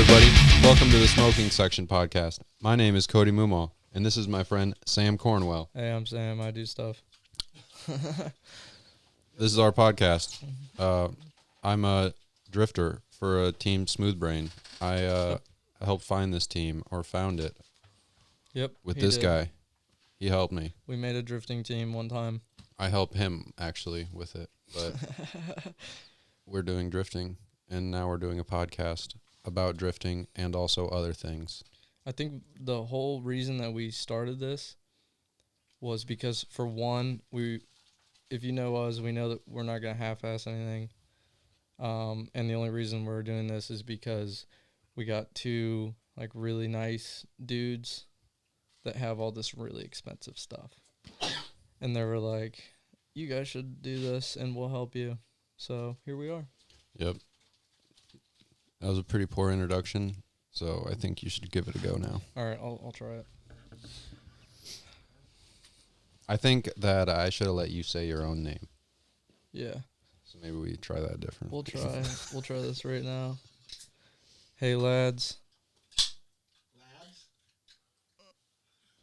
everybody. Welcome to the Smoking Section podcast. My name is Codie Mumal, and this is my friend Sam Cornwell. Hey, I'm Sam. I do stuff. This is our podcast. I'm a drifter for a team Smoothbrain. I helped find this team, or found it. Yep. With this guy. He helped me. We made a drifting team one time. I helped him, actually, with it. But we're doing drifting, and now we're doing a podcast about drifting and also other things. I think the whole reason that we started this was because, for one, if you know us, we know that we're not going to half-ass anything. And the only reason we're doing this is because we got two really nice dudes that have all this really expensive stuff. And they were like, you guys should do this and we'll help you. So here we are. Yep. That was a pretty poor introduction, so I think you should give it a go now. All right, I'll try it. I think that I should have let you say your own name. Yeah. So maybe we try that different. We'll try. We'll try this right now. Hey, lads.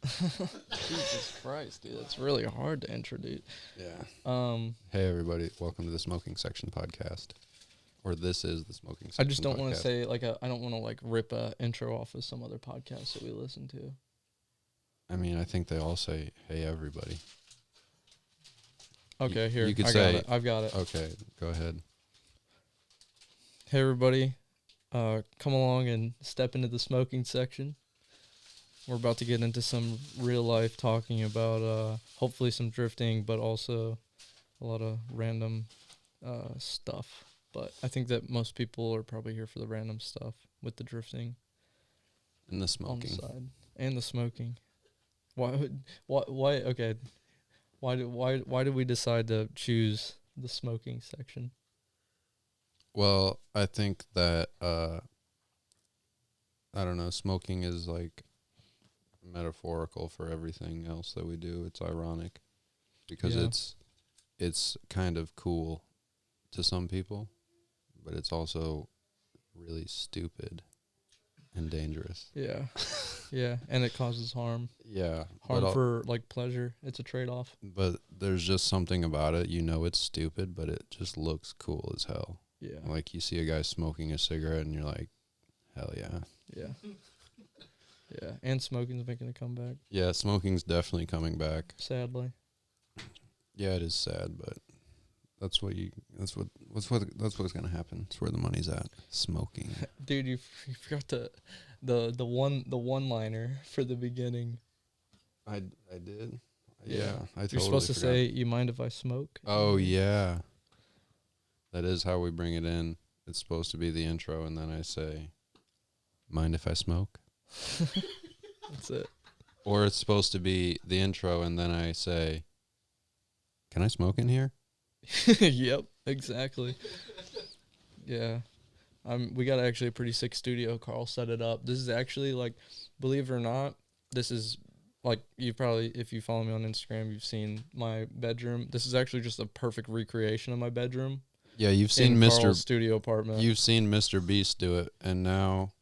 Jesus Christ, dude, that's really hard to introduce. Yeah. Hey, everybody. Welcome to the Smoking Section podcast. Or this is the Smoking Section I just don't want to podcast. say, I don't want to, rip a intro off of some other podcast that we listen to. I mean, I think they all say, hey, everybody. Okay, here. You could I say, got it. I've got it. Okay, go ahead. Hey, everybody. Come along and step into the smoking section. We're about to get into some real life talking about hopefully some drifting, but also a lot of random stuff. But I think that most people are probably here for the random stuff with the drifting. And the smoking. On the side. And the smoking. Why did we decide to choose the smoking section? Well, I think that, I don't know, smoking is metaphorical for everything else that we do. It's ironic because it's kind of cool to some people, but it's also really stupid and dangerous. Yeah. Yeah, and it causes harm. Yeah. Harm for pleasure. It's a trade-off. But there's just something about it. You know it's stupid, but it just looks cool as hell. Yeah. Like you see a guy smoking a cigarette and you're like, hell yeah. Yeah. Yeah, and smoking's making a comeback. Yeah, smoking's definitely coming back. Sadly. Yeah, it is sad, but that's what's gonna happen. It's where the money's at. Smoking. Dude, you forgot the one liner for the beginning. I did. Yeah, I totally You're supposed to forgot. say, "You mind if I smoke?" Oh yeah. That is how we bring it in. It's supposed to be the intro, and then I say, "Mind if I smoke?" That's it. Or it's supposed to be the intro, and then I say, "Can I smoke in here?" Yep, exactly. Yeah. We got actually a pretty sick studio. Carl set it up. This is actually, believe it or not, this is, you probably, if you follow me on Instagram, you've seen my bedroom. This is actually just a perfect recreation of my bedroom. Yeah, you've seen Carl's studio apartment. You've seen Mr. Beast do it, and now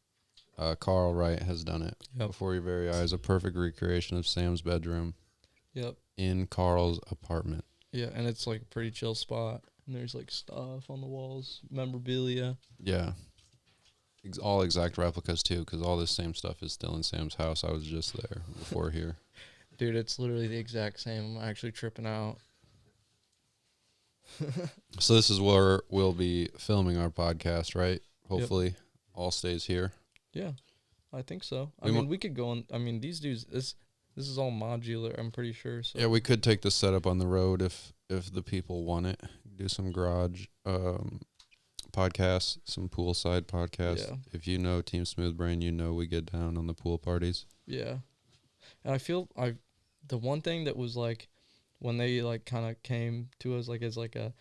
Carl Wright has done it before your very eyes. A perfect recreation of Sam's bedroom. Yep. In Carl's apartment. Yeah, and it's a pretty chill spot. And there's stuff on the walls, memorabilia. Yeah. All exact replicas too, because all this same stuff is still in Sam's house. I was just there before here. Dude, it's literally the exact same. I'm actually tripping out. So this is where we'll be filming our podcast, right? Hopefully all stays here. Yeah, I think so. We could go on. These dudes, this is all modular, I'm pretty sure. So. Yeah, we could take this setup on the road if the people want it. Do some garage podcasts, some poolside podcasts. Yeah. If you know Team Smoothbrain, you know we get down on the pool parties. Yeah. And I feel the one thing that was when they kind of came to us as a,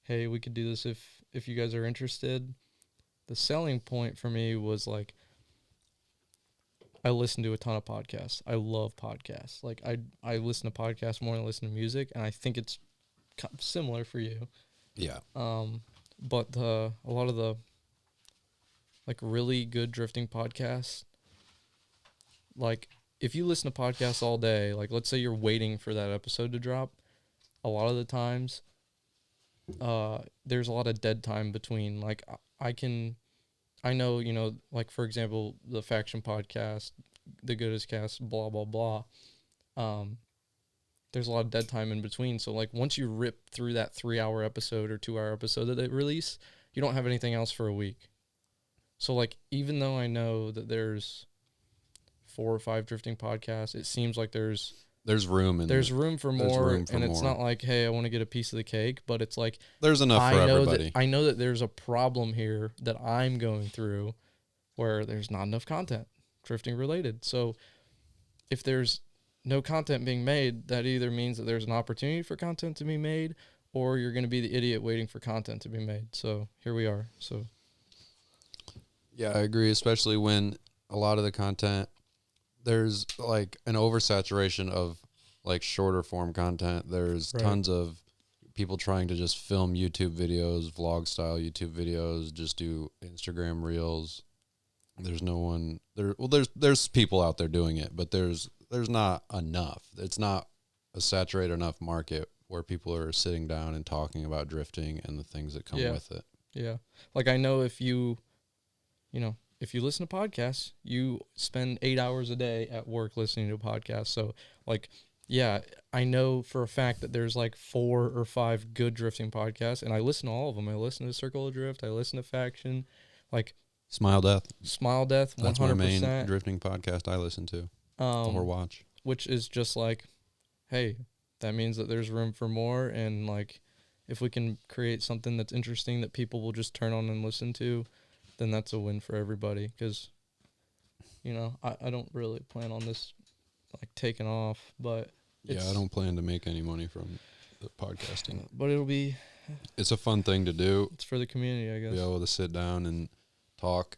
hey, we could do this if you guys are interested. The selling point for me was I listen to a ton of podcasts. I love podcasts. I listen to podcasts more than I listen to music, and I think it's similar for you. Yeah. But a lot of the like really good drifting podcasts, like if you listen to podcasts all day, like let's say you're waiting for that episode to drop, a lot of the times there's a lot of dead time between. Like I know, like for example, the Faction podcast, the Goodest Cast, blah blah blah. There's a lot of dead time in between. So like once you rip through that 3-hour episode or 2-hour episode that they release, you don't have anything else for a week. So like even though I know that there's 4 or 5 drifting podcasts, it seems like there's room for more, and it's not like, hey, I want to get a piece of the cake, but it's like there's enough for everybody. I know that there's a problem here that I'm going through where there's not enough content drifting related. So if there's no content being made, that either means that there's an opportunity for content to be made, or you're going to be the idiot waiting for content to be made. So here we are. So yeah, I agree, especially when a lot of the content, there's like an oversaturation of like shorter form content. There's tons of people trying to just film YouTube videos, vlog style YouTube videos, just do Instagram reels. There's no one there. Well, there's people out there doing it, but there's not enough. It's not a saturated enough market where people are sitting down and talking about drifting and the things that come with it. Yeah. Like I know if you listen to podcasts, you spend 8 hours a day at work listening to a podcast. So like, yeah, I know for a fact that there's like 4 or 5 good drifting podcasts, and I listen to all of them. I listen to Circle of Drift. I listen to Faction, like Smile Death. 100%. That's my main drifting podcast I listen to or watch. Which is just like, hey, that means that there's room for more, and like, if we can create something that's interesting that people will just turn on and listen to, then that's a win for everybody. Because, I don't really plan on this like taking off, but I don't plan to make any money from the podcasting. But it's a fun thing to do. It's for the community, I guess. Be able to sit down and talk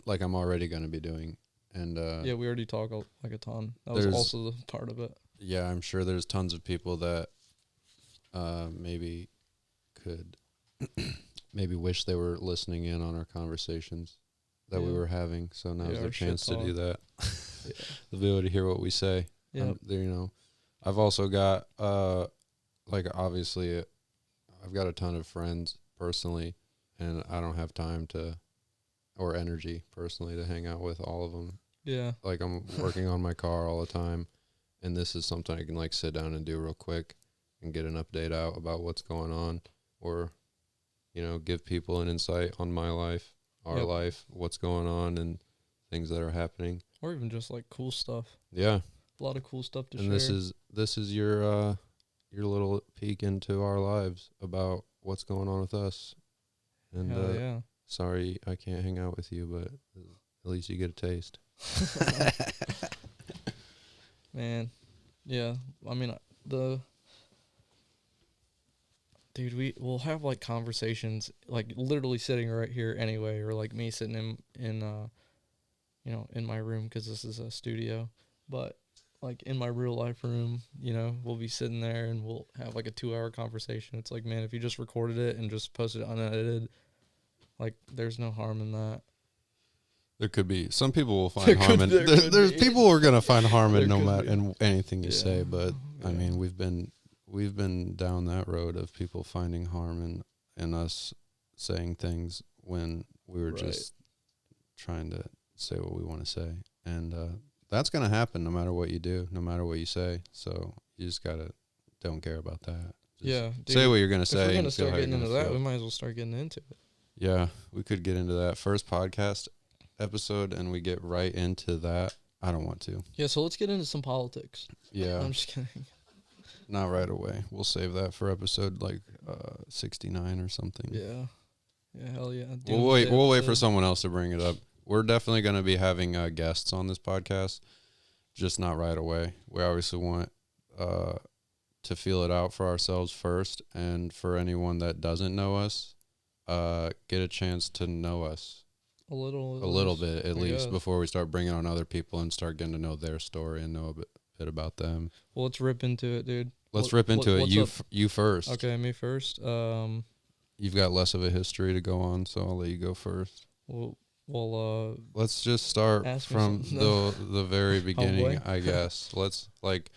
like I'm already going to be doing. And yeah, we already talk like a ton. That was also the part of it. Yeah, I'm sure there's tons of people that maybe could maybe wish they were listening in on our conversations that we were having. So now's their chance to do that. They'll be able to hear what we say. Yeah. I've also got like obviously I've got a ton of friends personally, and I don't have time or energy personally to hang out with all of them. Yeah. Like I'm working on my car all the time, and this is something I can like sit down and do real quick and get an update out about what's going on, or give people an insight on my life, our life, what's going on, and things that are happening, or even just like cool stuff. Yeah, a lot of cool stuff to share. And this is your little peek into our lives about what's going on with us. And sorry I can't hang out with you, but at least you get a taste. Man, yeah. I mean, we'll have like conversations, like literally sitting right here anyway, or like me sitting in my room, because this is a studio, but like in my real life room, we'll be sitting there and we'll have like a 2-hour conversation. It's like, man, if you just recorded it and just posted it unedited, like there's no harm in that. There could be. Some people will find harm in there's people who are going to find harm in in anything you say, but I mean, we've been down that road of people finding harm in us saying things when we were just trying to say what we want to say. And that's going to happen no matter what you do, no matter what you say. So you just don't care about that. Just say what you're going to say. If we're going to start getting into that, we might as well start getting into it. Yeah, we could get into that first podcast episode and we get right into that. I don't want to. Yeah, so let's get into some politics. Yeah. I'm just kidding. Not right away. We'll save that for episode 69 or something. Yeah. Yeah, hell yeah. We'll wait for someone else to bring it up. We're definitely going to be having guests on this podcast, just not right away. We obviously want to feel it out for ourselves first, and for anyone that doesn't know us, get a chance to know us a little bit at least before we start bringing on other people and start getting to know their story and know a bit about them. Well, let's rip into it, dude. Let's rip into it. You first. Okay, me first. You've got less of a history to go on, so I'll let you go first. Well, Well, let's just start ask me from something. the very beginning, boy. I guess. Let's like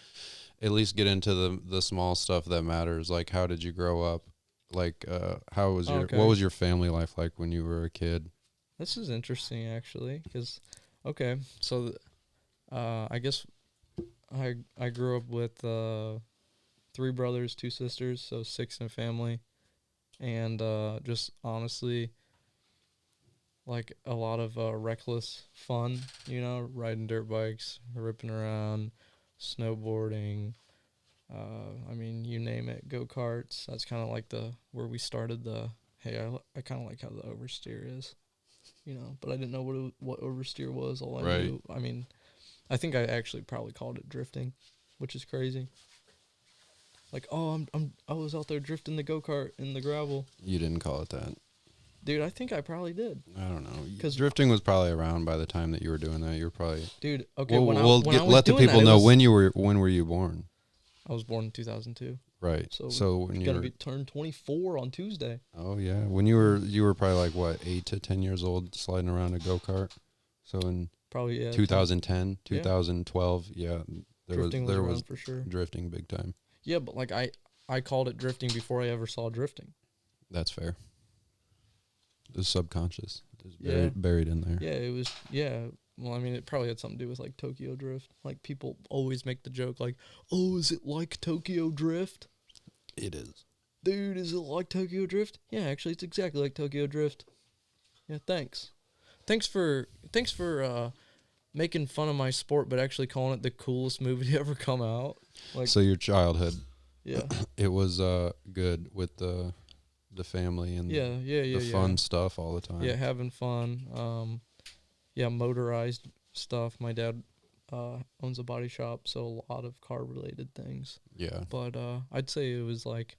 at least get into the small stuff that matters. Like, how did you grow up? Like, how was what Okay. was your family life like when you were a kid? This is interesting, actually, because, okay, so, I guess I grew up with 3 brothers, 2 sisters, so 6 in a family, and just honestly, like a lot of reckless fun, riding dirt bikes, ripping around, snowboarding. I mean, you name it, go karts. That's kind of like where we started the. Hey, I kind of like how the oversteer is, but I didn't know what oversteer was. All I Right. knew, I mean, I think I actually probably called it drifting, which is crazy. Like, oh, I was out there drifting the go kart in the gravel. You didn't call it that. Dude, I think I probably did. I don't know. 'Cause Drifting was probably around by the time that you were doing that. You were probably. Dude, okay, Well, when I was let the doing people that, know when were you born? I was born in 2002. Right. So when you gonna were be turned 24 on Tuesday. Oh yeah, when you were probably like what 8 to 10 years old sliding around a go kart. So in Probably 2010, 2012, yeah, drifting there was was around for sure. drifting big time. Yeah, but like I called it drifting before I ever saw drifting. That's fair. The subconscious is Yeah. buried in there. Yeah, it was. Yeah. Well, I mean, it probably had something to do with like Tokyo Drift. Like people always make the joke, like, "Oh, is it like Tokyo Drift?" It is. Dude, is it like Tokyo Drift? Yeah, actually, it's exactly like Tokyo Drift. Yeah, thanks. Thanks for making fun of my sport, but actually calling it the coolest movie to ever come out. Like, So your childhood, yeah, it was good with the family and the fun stuff all the time. Yeah, having fun. Yeah, motorized stuff. My dad owns a body shop, so a lot of car related things. Yeah. But I'd say it was like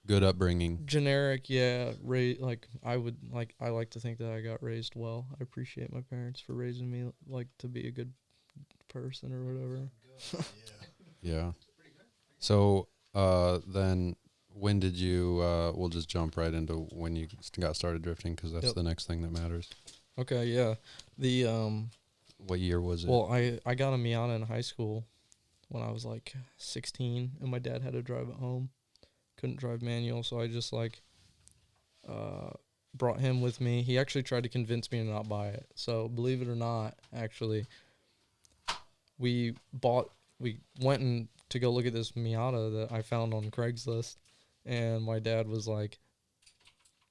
Good upbringing. generic. Yeah, I like to think that I got raised well. I appreciate my parents for raising me like to be a good person or whatever. Yeah. So then when did you we'll just jump right into when you got started drifting because that's the next thing that matters. Okay, yeah. The What year was it? Well, I got a Miata in high school when I was like 16, and my dad had to drive it home. Couldn't drive manual, so I just like brought him with me. He actually tried to convince me to not buy it. So believe it or not, actually, we went in to go look at this Miata that I found on Craigslist, and my dad was like,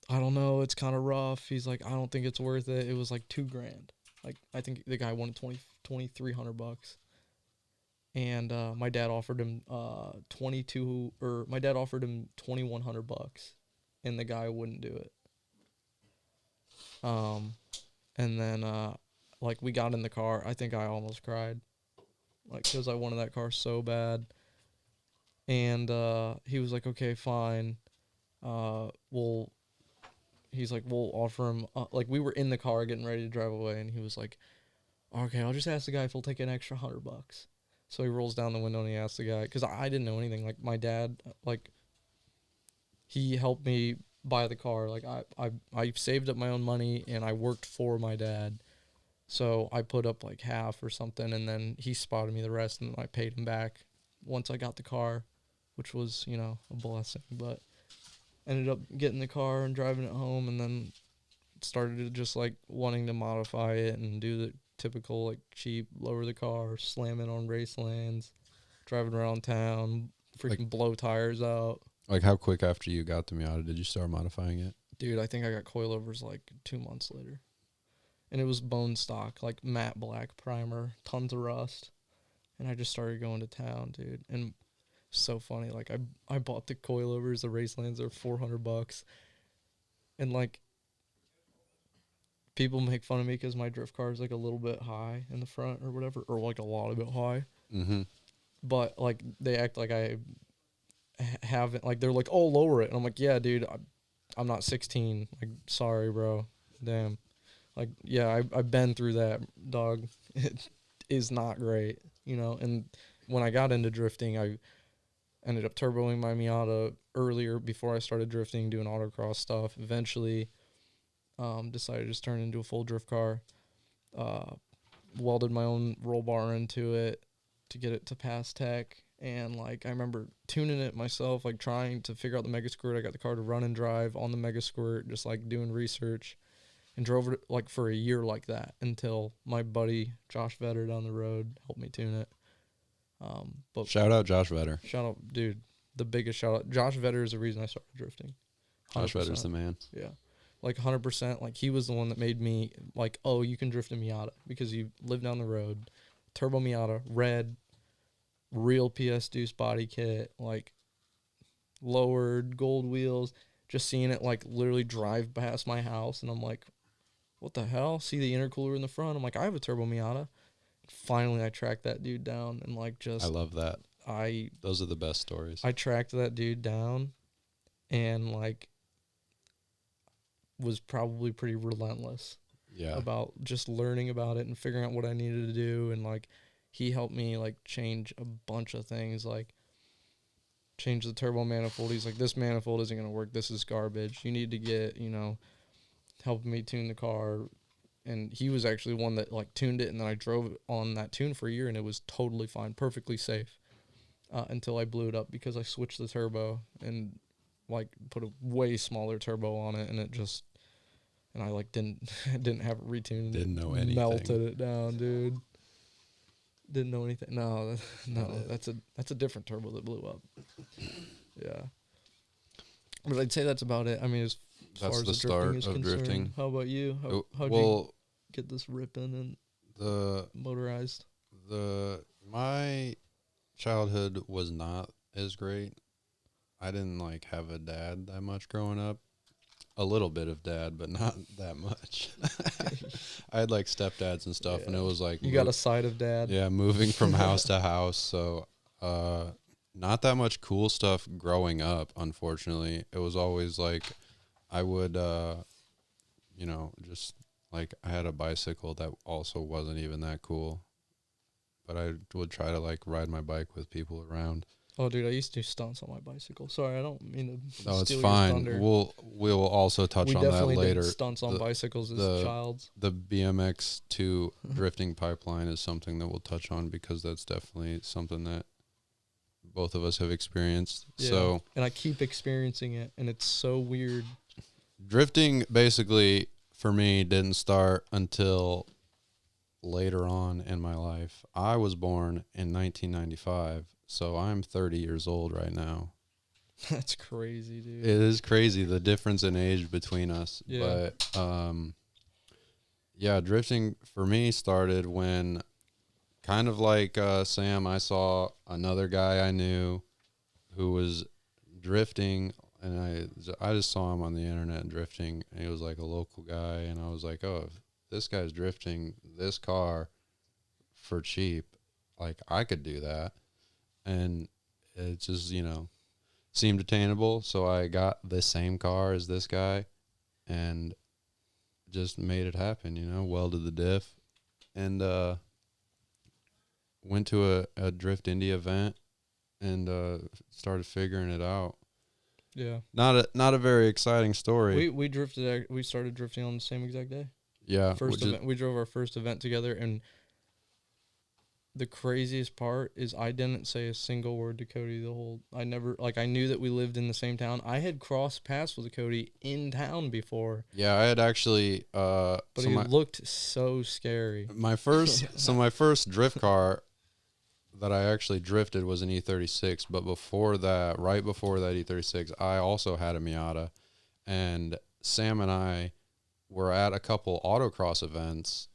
I don't know, it's kind of rough. He's like, I don't think it's worth it. It was like $2,000. Like, I think the guy wanted $2,300. And my dad offered him $2,100, and the guy wouldn't do it. And then like we got in the car. I think I almost cried, like because I wanted that car so bad. And he was like, okay, fine. He's like, we'll offer him. Like we were in the car getting ready to drive away, and he was like, okay, I'll just ask the guy if he'll take an extra $100. So he rolls down the window and he asks the guy, because I didn't know anything. Like my dad, like he helped me buy the car. Like I saved up my own money and I worked for my dad. So I put up like half or something, and then he spotted me the rest, and I paid him back once I got the car, which was, a blessing. But ended up getting the car and driving it home, and then started to just like wanting to modify it and do the typical like cheap, lower the car, slam it on race lanes, driving around town, freaking blow tires out. Like how quick after you got the Miata did you start modifying it? Dude, I think I got coilovers like 2 months later. And it was bone stock, like matte black primer, tons of rust. And I just started going to town, dude. And so funny, like I bought the coilovers, the race lanes are $400. And like people make fun of me because my drift car is like a little bit high in the front or whatever, or like a lot of it high. Mm-hmm. But like they act like I haven't, like they're like, oh, lower it. And I'm like, yeah, dude, I'm not 16. Like, sorry, bro. Damn. Like, yeah, I've been through that, dog. It is not great, And when I got into drifting, I ended up turboing my Miata earlier before I started drifting, doing autocross stuff. Eventually, decided to just turn it into a full drift car. Welded my own roll bar into it to get it to pass tech. And, like, I remember tuning it myself, like, trying to figure out the Mega Squirt. I got the car to run and drive on the Mega Squirt, just, like, doing research. And drove it, like, for a year like that until my buddy, Josh Vetter, down the road helped me tune it. But Shout out Josh Vetter. Shout out, dude. The biggest shout out. Josh Vetter is the reason I started drifting. 100%. Josh Vetter's the man. Yeah. Like, 100%. Like, he was the one that made me, like, oh, you can drift a Miata. Because you live down the road. Turbo Miata, red, real PS Deuce body kit, like, lowered, gold wheels. Just seeing it, like, literally drive past my house. And I'm like, what the hell? See the intercooler in the front. I'm like, I have a Turbo Miata. Finally, I tracked that dude down and, like, just... I love that. Those are the best stories. I tracked that dude down and, like, was probably pretty relentless. Yeah. About just learning about it and figuring out what I needed to do. And, like, he helped me, like, change a bunch of things. Like, change the turbo manifold. He's like, this manifold isn't going to work. This is garbage. You need to get, you know, helping me tune the car. And he was actually one that, like, tuned it. And then I drove it on that tune for a year, and it was totally fine, perfectly safe. Until I blew it up because I switched the turbo and, like, put a way smaller turbo on it, and it just... And I, like, didn't have it retuned. Didn't know anything. Melted it down, dude. Didn't know anything. No, that's a different turbo that blew up. Yeah. But I'd say that's about it. I mean, as far as the start is concerned. Drifting. How about you? How'd you get this ripping and motorized? My childhood was not as great. I didn't, like, have a dad that much growing up. A little bit of dad, but not that much. I had, like, stepdads and stuff, and it was like... You got a side of dad? Yeah, moving from house to house, so not that much cool stuff growing up, unfortunately. It was always, like, I would, you know, just, like, I had a bicycle that also wasn't even that cool, but I would try to, like, ride my bike with people around. Oh, dude, I used to do stunts on my bicycle. Sorry, I don't mean to No, steal it's fine. Your thunder. We'll also touch on that later. We definitely did stunts on bicycles as childs. The BMX to drifting pipeline is something that we'll touch on because that's definitely something that both of us have experienced. Yeah, so, and I keep experiencing it, and it's so weird. Drifting, basically, for me, didn't start until later on in my life. I was born in 1995. So I'm 30 years old right now. That's crazy, dude. It is crazy, the difference in age between us. Yeah. But, yeah, drifting for me started when, kind of like Sam, I saw another guy I knew who was drifting, and I just saw him on the internet drifting, and he was like a local guy, and I was like, oh, if this guy's drifting this car for cheap, like, I could do that. And it just, you know, seemed attainable. So I got the same car as this guy and just made it happen, you know, welded the diff and went to a Drift Indy event and started figuring it out. Yeah. Not a very exciting story. We started drifting on the same exact day. Yeah. First event. We drove our first event together, and the craziest part is I didn't say a single word to Codie the whole... I never... Like, I knew that we lived in the same town. I had crossed paths with Codie in town before. Yeah, I had actually... but he looked so scary. My first drift car that I actually drifted was an E36, but right before that E36, I also had a Miata, and Sam and I were at a couple autocross events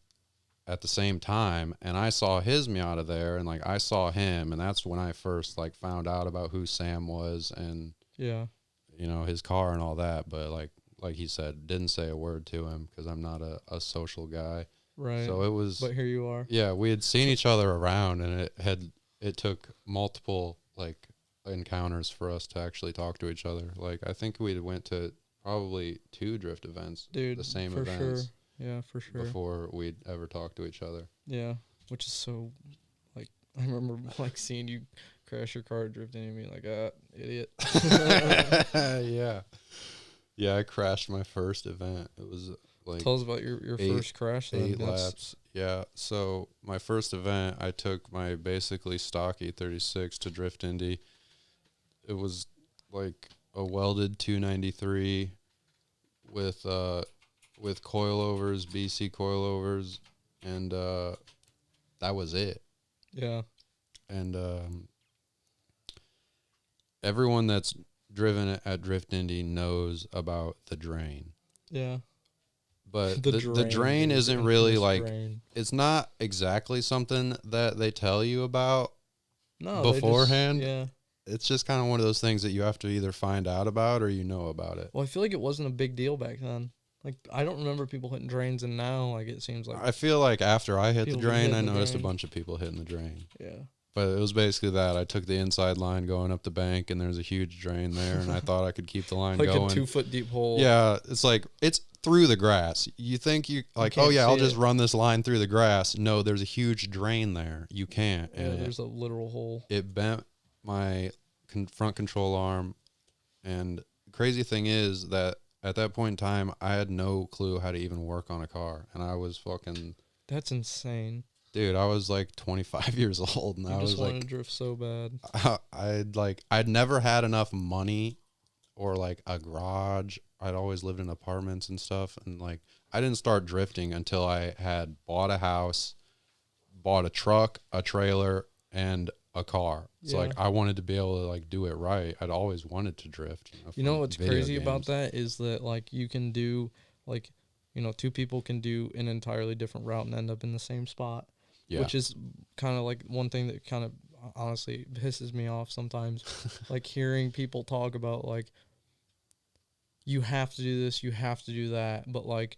at the same time, and I saw his Miata there, and, like, I saw him, and that's when I first, like, found out about who Sam was and, yeah, you know, his car and all that. But like he said, didn't say a word to him because I'm not a social guy. Right. So it was... But here you are. Yeah, we had seen each other around, and it took multiple, like, encounters for us to actually talk to each other. Like, I think we went to probably 2 drift events. Dude, the same for events. Sure. Yeah, for sure. Before we'd ever talk to each other. Yeah, which is so, like, I remember, like, seeing you crash your car drifting and being like, idiot. Yeah. Yeah, I crashed my first event. It was like tell us about your first crash. Then. 8 laps. Yeah. So my first event, I took my basically stock E36 to Drift Indy. It was like a welded 293 with coilovers, BC coilovers, and that was it. Yeah. And everyone that's driven at Drift Indy knows about the drain. Yeah. But the drain isn't really like, it's not exactly something that they tell you about beforehand. Yeah. It's just kind of one of those things that you have to either find out about or you know about it. Well, I feel like it wasn't a big deal back then. Like, I don't remember people hitting drains, and now, like, it seems like... I feel like after I hit the drain, I noticed a bunch of people hitting the drain. Yeah. But it was basically that. I took the inside line going up the bank, and there's a huge drain there, and I thought I could keep the line like going. Like a 2-foot deep hole. Yeah, it's like, it's through the grass. You think oh yeah, I'll just run this line through the grass. No, there's a huge drain there. You can't. Yeah, and there's a literal hole. It bent my front control arm, and the crazy thing is that at that point in time, I had no clue how to even work on a car, and I was fucking... That's insane. Dude, I was like 25 years old, and I was like... I just wanted to drift so bad. I'd never had enough money or like a garage. I'd always lived in apartments and stuff, and like I didn't start drifting until I had bought a house, bought a truck, a trailer, and a car. So like I wanted to be able to like do it right. I'd always wanted to drift. You know what's crazy about that is that like you can do like, you know, two people can do an entirely different route and end up in the same spot. Yeah. Which is kind of like one thing that kind of honestly pisses me off sometimes. Like hearing people talk about like, you have to do this, you have to do that. But like,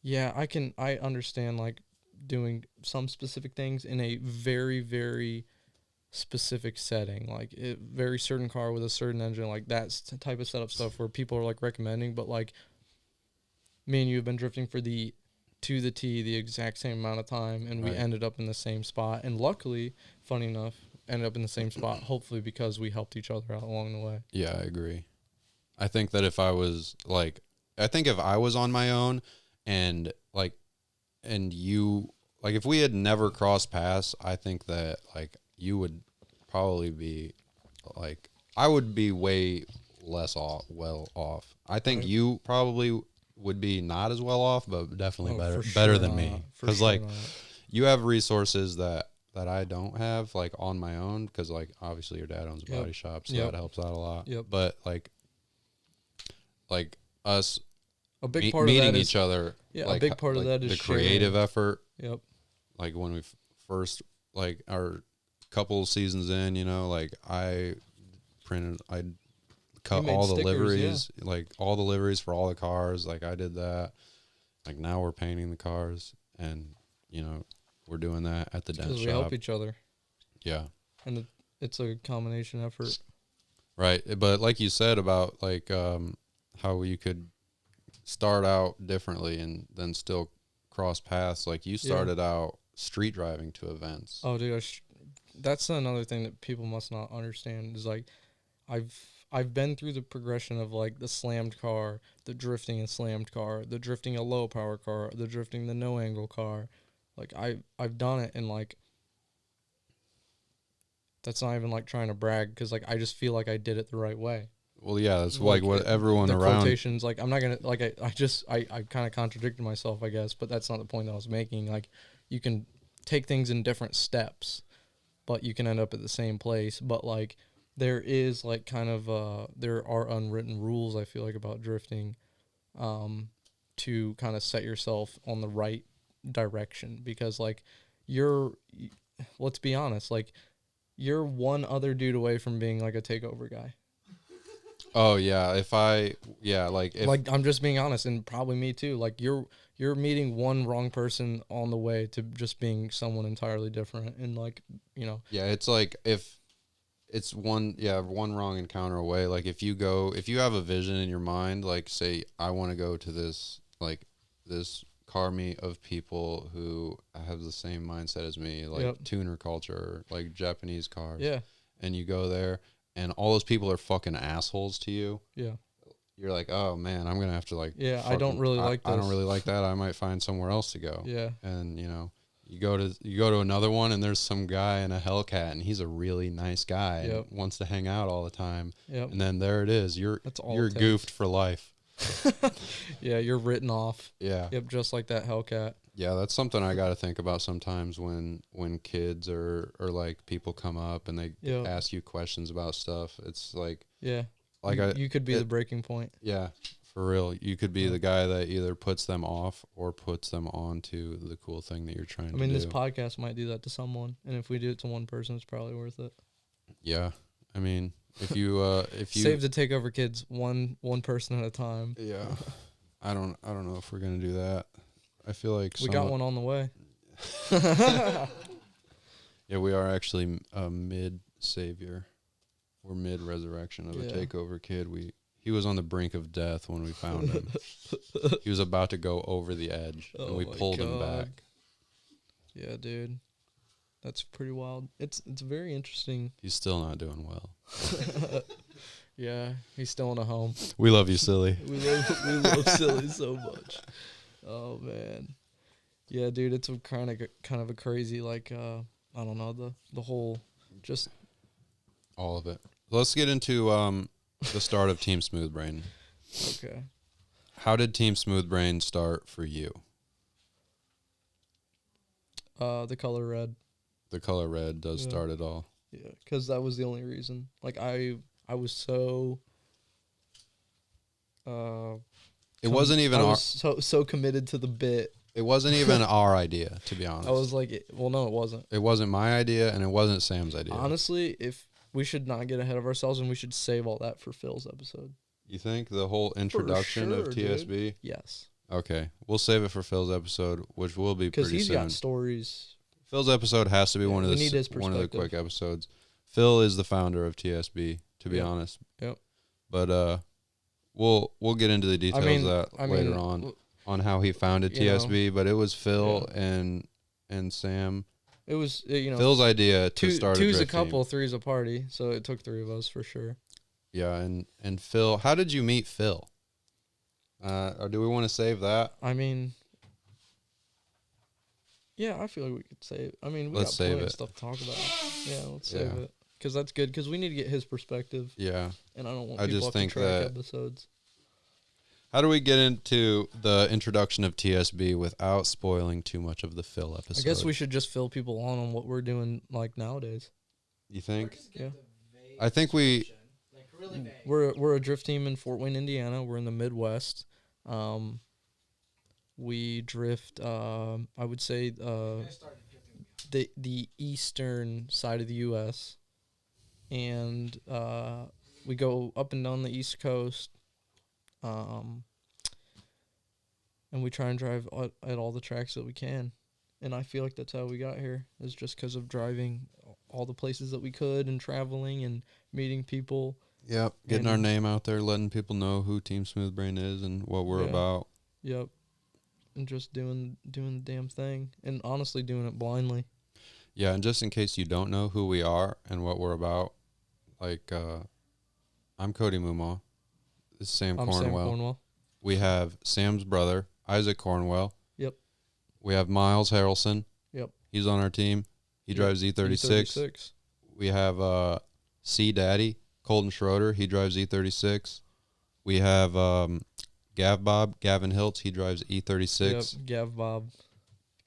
yeah, I understand like doing some specific things in a very, very specific setting. Like a very certain car with a certain engine, like that's the type of setup stuff where people are like recommending. But like me and you have been drifting for to the T the exact same amount of time, and we ended up in the same spot, and luckily, funny enough, ended up in the same spot, hopefully because we helped each other out along the way. Yeah, I agree. I think that if I was on my own and you, like if we had never crossed paths, I think that like you would probably be like, I would be way less well off. I think you probably would be not as well off, but definitely better than me. Because like you have resources that I don't have like on my own, because like obviously your dad owns a body shop, so that helps out a lot. But like us a big part meeting of that each other. Yeah, like, a big part of that is the creative effort. Yep. Like when we first, like our couple seasons in, you know, like I cut all the liveries, like all the liveries for all the cars. Like I did that. Like now we're painting the cars, and you know we're doing that at the dent shop. Because we help each other. Yeah. And it's a combination effort. Right, but like you said about like how you could start out differently and then still cross paths. Like you started out street driving to events. Oh, dude, that's another thing that people must not understand is like I've been through the progression of like the slammed car, the drifting and slammed car, the drifting a low power car, the drifting the no angle car. Like I've done it, and like that's not even like trying to brag, because like I just feel like I did it the right way. Well, yeah, that's like what everyone around. Quotations, like I'm not gonna like I kind of contradicted myself, I guess, but that's not the point that I was making. Like you can take things in different steps, but you can end up at the same place. But like there is like kind of there are unwritten rules, I feel like, about drifting, to kind of set yourself on the right direction, because like let's be honest, like you're one other dude away from being like a takeover guy. Oh yeah, if I'm just being honest, and probably me too. Like you're meeting one wrong person on the way to just being someone entirely different, and like, you know. Yeah, it's like if it's one wrong encounter away. Like if you have a vision in your mind, like say I want to go to this car meet of people who have the same mindset as me, like tuner culture, like Japanese cars. Yeah. And you go there, and all those people are fucking assholes to you. Yeah. you're like, oh man, I'm gonna have to like. Yeah, I don't really like this. I don't really like that. I might find somewhere else to go. Yeah. And you go to another one, and there's some guy in a Hellcat, and he's a really nice guy and wants to hang out all the time. Yep. And then there it is. You're goofed for life. Yeah, you're written off. Yeah. Yep, just like that Hellcat. Yeah, that's something I got to think about sometimes when kids or like people come up and they ask you questions about stuff. It's like you could be the breaking point. Yeah, for real. You could be the guy that either puts them off or puts them on to the cool thing that you're trying to do. I mean, this podcast might do that to someone, and if we do it to one person, it's probably worth it. Yeah. I mean, if you save the takeover kids one person at a time. Yeah. I don't know if we're going to do that. I feel like we got one on the way. Yeah, we are actually mid-savior. We're mid-resurrection of a takeover kid. He was on the brink of death when we found him. He was about to go over the edge, and we pulled him back. Yeah, dude. That's pretty wild. It's very interesting. He's still not doing well. Yeah, he's still in a home. We love you, Silly. we love Silly so much. Oh man, yeah, dude, it's a kind of a crazy I don't know the whole just all of it. Let's get into the start of Team Smoothbrain. Okay. How did Team Smoothbrain start for you? The color red. The color red does start it all. Yeah, because that was the only reason. Like I was so. It wasn't even so committed to the bit. It wasn't even our idea, to be honest. I was like, well, no, it wasn't. It wasn't my idea, and it wasn't Sam's idea. Honestly, if we should not get ahead of ourselves, and we should save all that for Phil's episode. You think the whole introduction of TSB? Dude. Yes. Okay, we'll save it for Phil's episode, which will be pretty soon. Because he's got stories. Phil's episode has to be one of the quick episodes. Phil is the founder of TSB, to be honest. Yep. But we'll get into the details later on how he founded TSB. But it was Phil and Sam. It was Phil's idea to start a drift two's a couple, team. three's a party. So it took three of us for sure. Yeah, and Phil, how did you meet Phil? Or do we want to save that? I mean, yeah, I feel like we could save. I mean, we let's got plenty save of stuff to talk about. Yeah, let's save it because that's good. Because we need to get his perspective. Yeah, and I don't want people to track episodes. How do we get into the introduction of TSB without spoiling too much of the Phil episode? I guess we should just fill people on what we're doing like nowadays. You think? Yeah. I think we. We're a drift team in Fort Wayne, Indiana. We're in the Midwest. We drift. I would say the eastern side of the U.S. and we go up and down the East Coast. And we try and drive at all the tracks that we can. And I feel like that's how we got here, is just because of driving all the places that we could and traveling and meeting people. Yep, getting our name out there, letting people know who Team Smoothbrain is and what we're about. Yep, and just doing the damn thing, and honestly doing it blindly. Yeah, and just in case you don't know who we are and what we're about, like, I'm Codie Mumaw. This is Sam Cornwell. Sam Cornwell. We have Sam's brother, Isaac Cornwell. Yep. We have Miles Harrelson. Yep. He's on our team. He drives E36. We have C Daddy, Colton Schroeder. He drives E36. We have Gavin Hiltz. He drives E36. Yep, Gav Bob.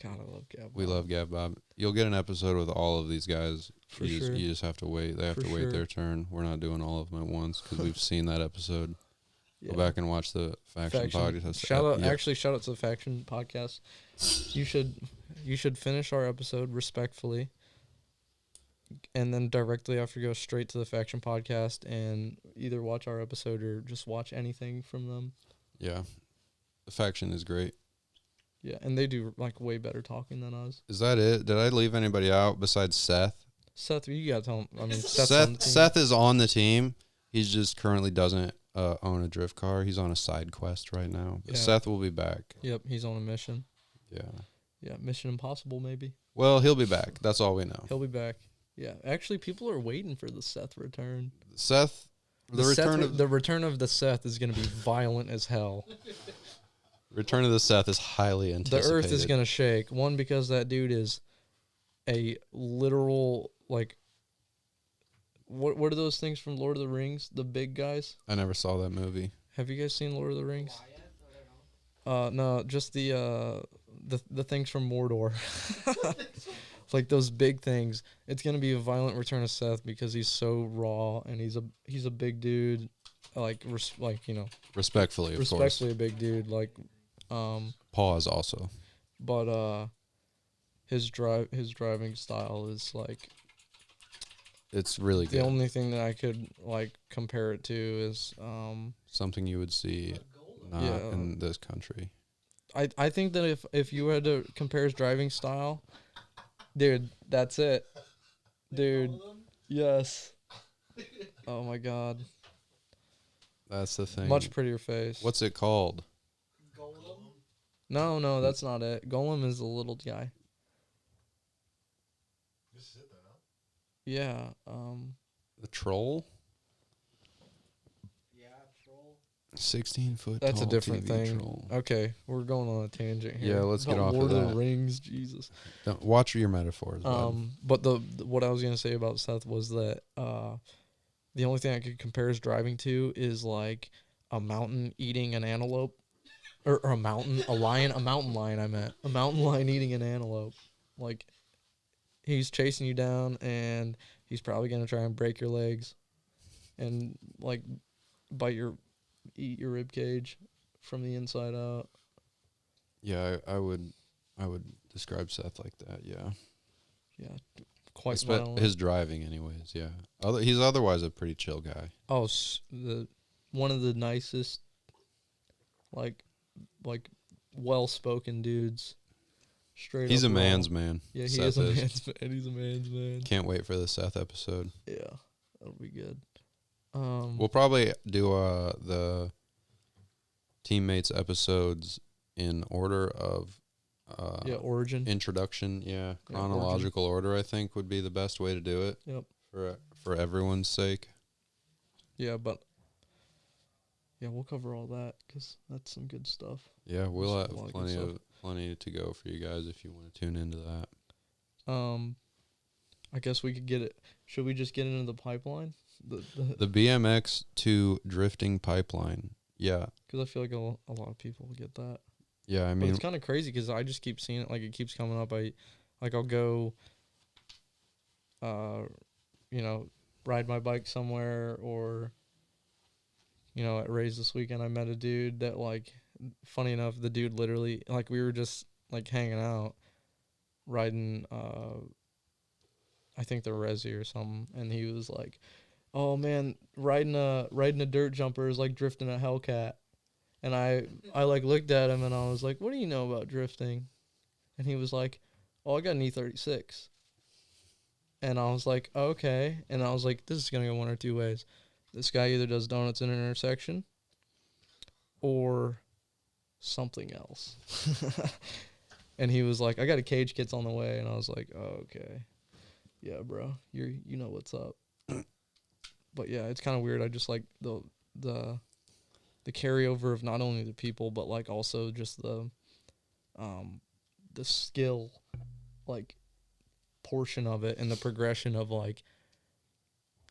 God, I love Gav Bob. We love Gav Bob. You'll get an episode with all of these guys. For sure. You just have to wait. They have to wait their turn. We're not doing all of them at once because we've seen that episode. Yeah. Go back and watch the Faction podcast. Shout out to the Faction podcast. You should finish our episode respectfully, and then directly after go straight to the Faction podcast and either watch our episode or just watch anything from them. Yeah, the Faction is great. Yeah, and they do like way better talking than us. Is that it? Did I leave anybody out besides Seth? Seth, you gotta tell him. I mean, Seth is on the team. He just currently doesn't own a drift car. He's on a side quest right now. But Seth will be back. Yep, he's on a mission. Yeah. Yeah, Mission Impossible maybe. Well, he'll be back. That's all we know. He'll be back. Yeah, actually, people are waiting for the Seth return. Seth The return of the Seth is going to be violent as hell. Return of the Seth is highly anticipated. The earth is going to shake. One, because that dude is a literal, like, what are those things from Lord of the Rings? The big guys? I never saw that movie. Have you guys seen Lord of the Rings? No, just the things from Mordor. Like those big things. It's gonna be a violent return of Seth because he's so raw and he's a big dude, Respectfully, of course. A big dude. Like, Pause also. But his driving style is like. It's really good. The only thing that I could like compare it to is something you would see not in this country. I think that if you had to compare his driving style, dude, that's it. Dude, yes. Oh my God. That's the thing. Much prettier face. What's it called? Golem? No, that's not it. Golem is the little guy. This is it then, huh? Yeah. The troll? Yeah, troll. 16-foot That's tall a different TV thing. troll. Okay, we're going on a tangent here. Yeah, let's get off Lord of of that. the Rings, Jesus. Don't watch your metaphors. But what I was gonna say about Seth was that the only thing I could compare his driving to is like a mountain eating an antelope, or a mountain lion I meant a mountain lion eating an antelope. Like, he's chasing you down and he's probably gonna try and break your legs, and like eat your rib cage from the inside out. Yeah, I would describe Seth like that. Yeah. Yeah, quite violent. His driving, anyways. Yeah. He's otherwise a pretty chill guy. Oh, one of the nicest, like well-spoken dudes. Straight. He's up a raw. man's man. Yeah, he Seth is a man's man. He's a man's man. Can't wait for the Seth episode. Yeah, that'll be good. We'll probably do the teammates episodes in order of origin. Introduction, chronological order, I think would be the best way to do it. Yep. For everyone's sake. Yeah, but we'll cover all that because that's some good stuff. Yeah, we'll There's have plenty to go for you guys if you want to tune into that. I guess we could get it. Should we just get into the pipeline? The BMX to drifting pipeline. Yeah. Because I feel like a lot of people get that. Yeah, I mean, but it's kind of crazy because I just keep seeing it. Like, it keeps coming up. I'll go, ride my bike somewhere, or, at Ray's this weekend, I met a dude that, like, funny enough, the dude literally, like, we were just, like, hanging out, riding, I think the Resi or something, and he was like, oh, man, riding a dirt jumper is like drifting a Hellcat. And I like looked at him and I was like, what do you know about drifting? And he was like, oh, I got an E36. And I was like, oh, okay. And I was like, this is going to go one or two ways. This guy either does donuts in an intersection or something else. And he was like, I got a cage kits on the way. And I was like, oh, okay. Yeah, bro, you know what's up. But yeah, it's kind of weird. I just like the carryover of not only the people, but like also just the skill, like, portion of it, and the progression of like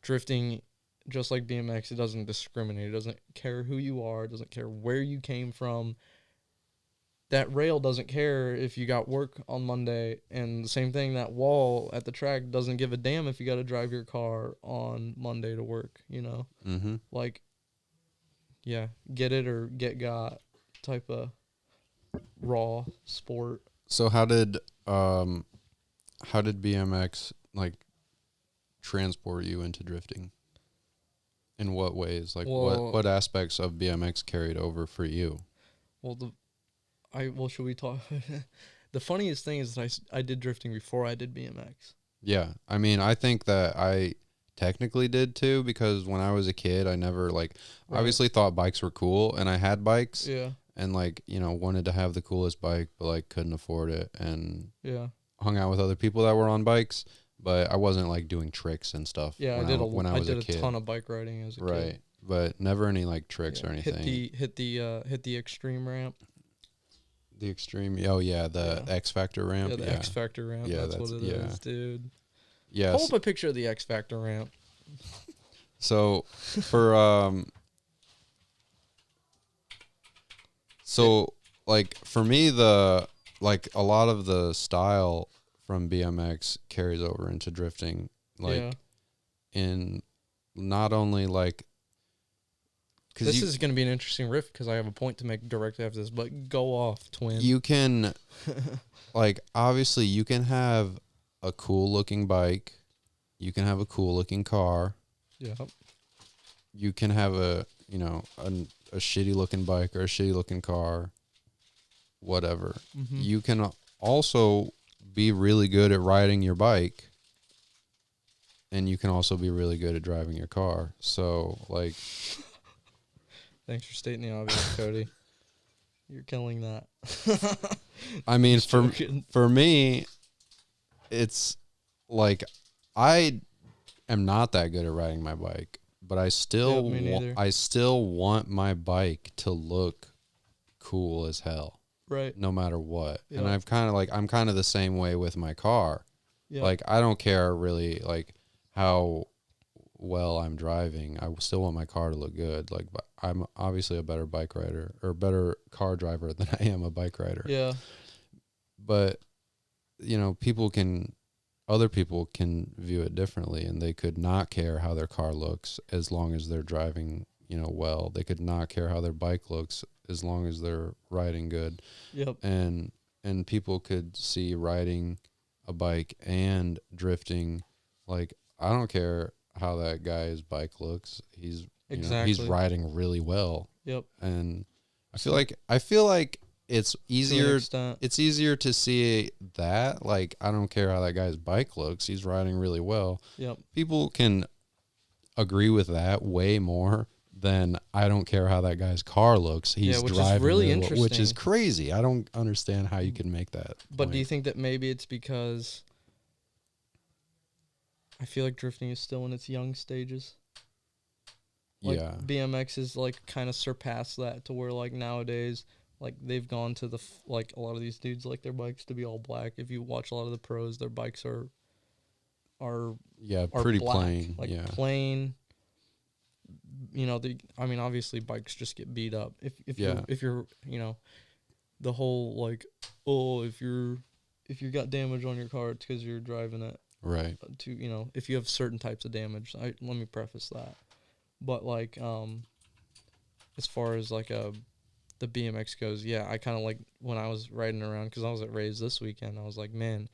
drifting. Just like BMX, it doesn't discriminate. It doesn't care who you are. It doesn't care where you came from. That rail doesn't care if you got work on Monday, and the same thing, that wall at the track doesn't give a damn if you got to drive your car on Monday to work, Mm-hmm. Like, yeah, get it or get got type of raw sport. So how did BMX, like, transport you into drifting? In what ways? Like, what aspects of BMX carried over for you? Well, should we talk? The funniest thing is that I did drifting before I did BMX. Yeah. I mean, I think that I technically did too, because when I was a kid, I never, like, obviously thought bikes were cool, and I had bikes. Yeah. And, like, wanted to have the coolest bike, but, like, couldn't afford it, and hung out with other people that were on bikes, but I wasn't, like, doing tricks and stuff. Yeah, I did a ton of bike riding as a kid. but never any like tricks or anything. Hit the extreme ramp. The extreme. Oh yeah, the X Factor ramp. Yeah, the X Factor ramp. Yeah, that's what it is, dude. Yes. Hold up a picture of the X Factor ramp. So for like for me a lot of the style from BMX carries over into drifting, like in not only like. This is going to be an interesting riff because I have a point to make directly after this, but go off, twin. You can, like, obviously you can have a cool looking bike. You can have a cool looking car. Yeah. You can have a shitty looking bike or a shitty looking car, whatever. Mm-hmm. You can also be really good at riding your bike, and you can also be really good at driving your car. So, like... Thanks for stating the obvious, Cody. You're killing that. I mean, for me, it's like I am not that good at riding my bike, but I still want my bike to look cool as hell. Right. No matter what. Yeah. And I'm kind of the same way with my car. Yeah. Like I don't care really like how well I'm driving. I still want my car to look good. Like I'm obviously a better bike rider or better car driver than I am a bike rider. Yeah. But other people can view it differently, and they could not care how their car looks as long as they're driving, well. They could not care how their bike looks as long as they're riding good. Yep. And people could see riding a bike and drifting. Like, I don't care how that guy's bike looks. He's he's riding really well. Yep. And I feel like it's easier to see that. Like, I don't care how that guy's bike looks. He's riding really well. Yep. People can agree with that way more than I don't care how that guy's car looks. He's which driving is really well, interesting. which is crazy. I don't understand how you can make that. But point. do you think that maybe it's because I feel like drifting is still in its young stages? Like BMX is like kind of surpassed that to where like nowadays, like they've gone to like a lot of these dudes like their bikes to be all black. If you watch a lot of the pros, their bikes are pretty black, plain. like plain. Obviously bikes just get beat up. If you're the whole like, oh, if you got damage on your car, it's because you're driving it. Right. If you have certain types of damage, let me preface that. But like, as far as like the BMX goes, yeah, I kind of like when I was riding around because I was at Ray's this weekend. I was like, man,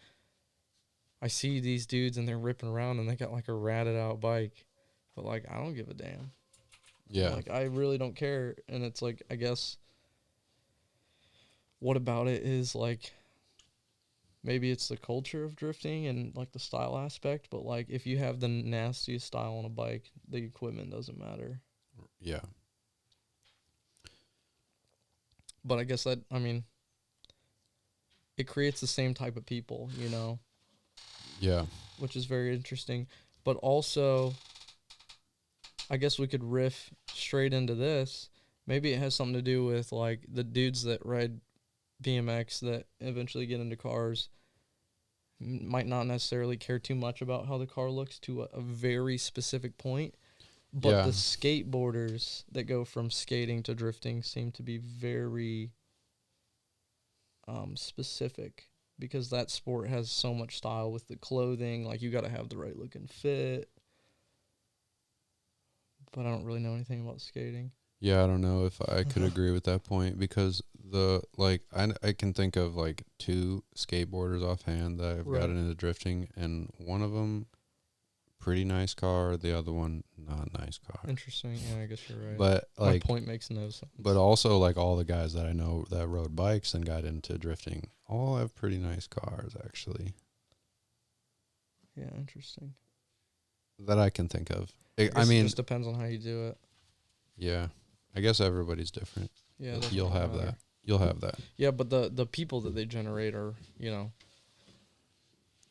I see these dudes and they're ripping around and they got like a ratted out bike, but like I don't give a damn. Yeah. Like I really don't care, and it's like I guess. What about it is like. Maybe it's the culture of drifting and like the style aspect, but like if you have the nastiest style on a bike, the equipment doesn't matter. Yeah. But I guess it creates the same type of people, Yeah. Which is very interesting. But also, I guess we could riff straight into this. Maybe it has something to do with like the dudes that ride BMX that eventually get into cars might not necessarily care too much about how the car looks to a very specific point, but the skateboarders that go from skating to drifting seem to be very specific because that sport has so much style with the clothing. Like you got to have the right look and fit, but I don't really know anything about skating. Yeah, I don't know if I could agree with that point because I can think of like two skateboarders offhand that I've gotten into drifting, and one of them pretty nice car, the other one not nice car. Interesting. Yeah, I guess you're right. But like my point makes no sense. But also like all the guys that I know that rode bikes and got into drifting all have pretty nice cars actually. Yeah, interesting. That I can think of. It just depends on how you do it. Yeah. I guess everybody's different. Yeah, you'll have that. You'll have that. Yeah, but the people that they generate are,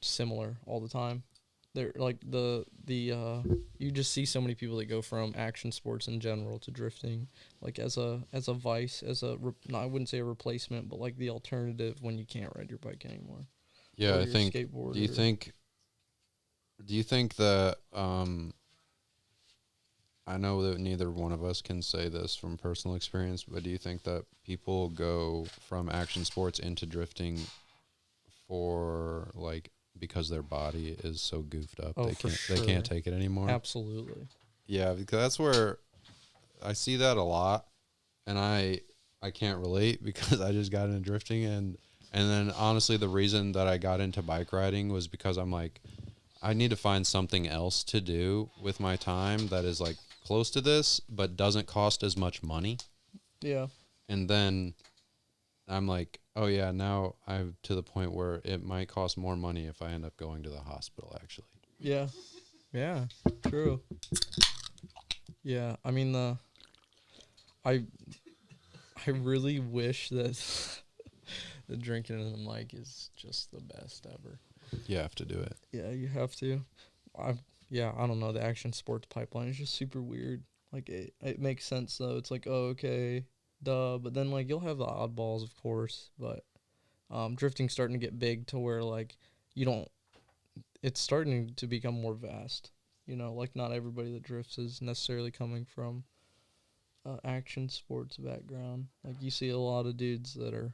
similar all the time. They're like you just see so many people that go from action sports in general to drifting, like as a vice, no, I wouldn't say a replacement, but like the alternative when you can't ride your bike anymore. Yeah, Or I your think. skateboard. Do you think that I know that neither one of us can say this from personal experience, but do you think that people go from action sports into drifting for like because their body is so goofed up Oh, for they can't sure. take it anymore? Absolutely. Yeah, because that's where I see that a lot, and I can't relate because I just got into drifting, and then honestly the reason that I got into bike riding was because I'm like, I need to find something else to do with my time that is like close to this but doesn't cost as much money. Yeah. And then I'm like, oh yeah, now I'm to the point where it might cost more money if I end up going to the hospital actually. Yeah. Yeah. True. Yeah. I mean I really wish that the drinking in the mic is just the best ever. You have to do it. Yeah, you have to. I don't know. The action sports pipeline is just super weird. Like it makes sense though. It's like, oh, okay, duh. But then like you'll have the oddballs, of course. But drifting's starting to get big to where like you don't. It's starting to become more vast. Like not everybody that drifts is necessarily coming from action sports background. Like you see a lot of dudes that are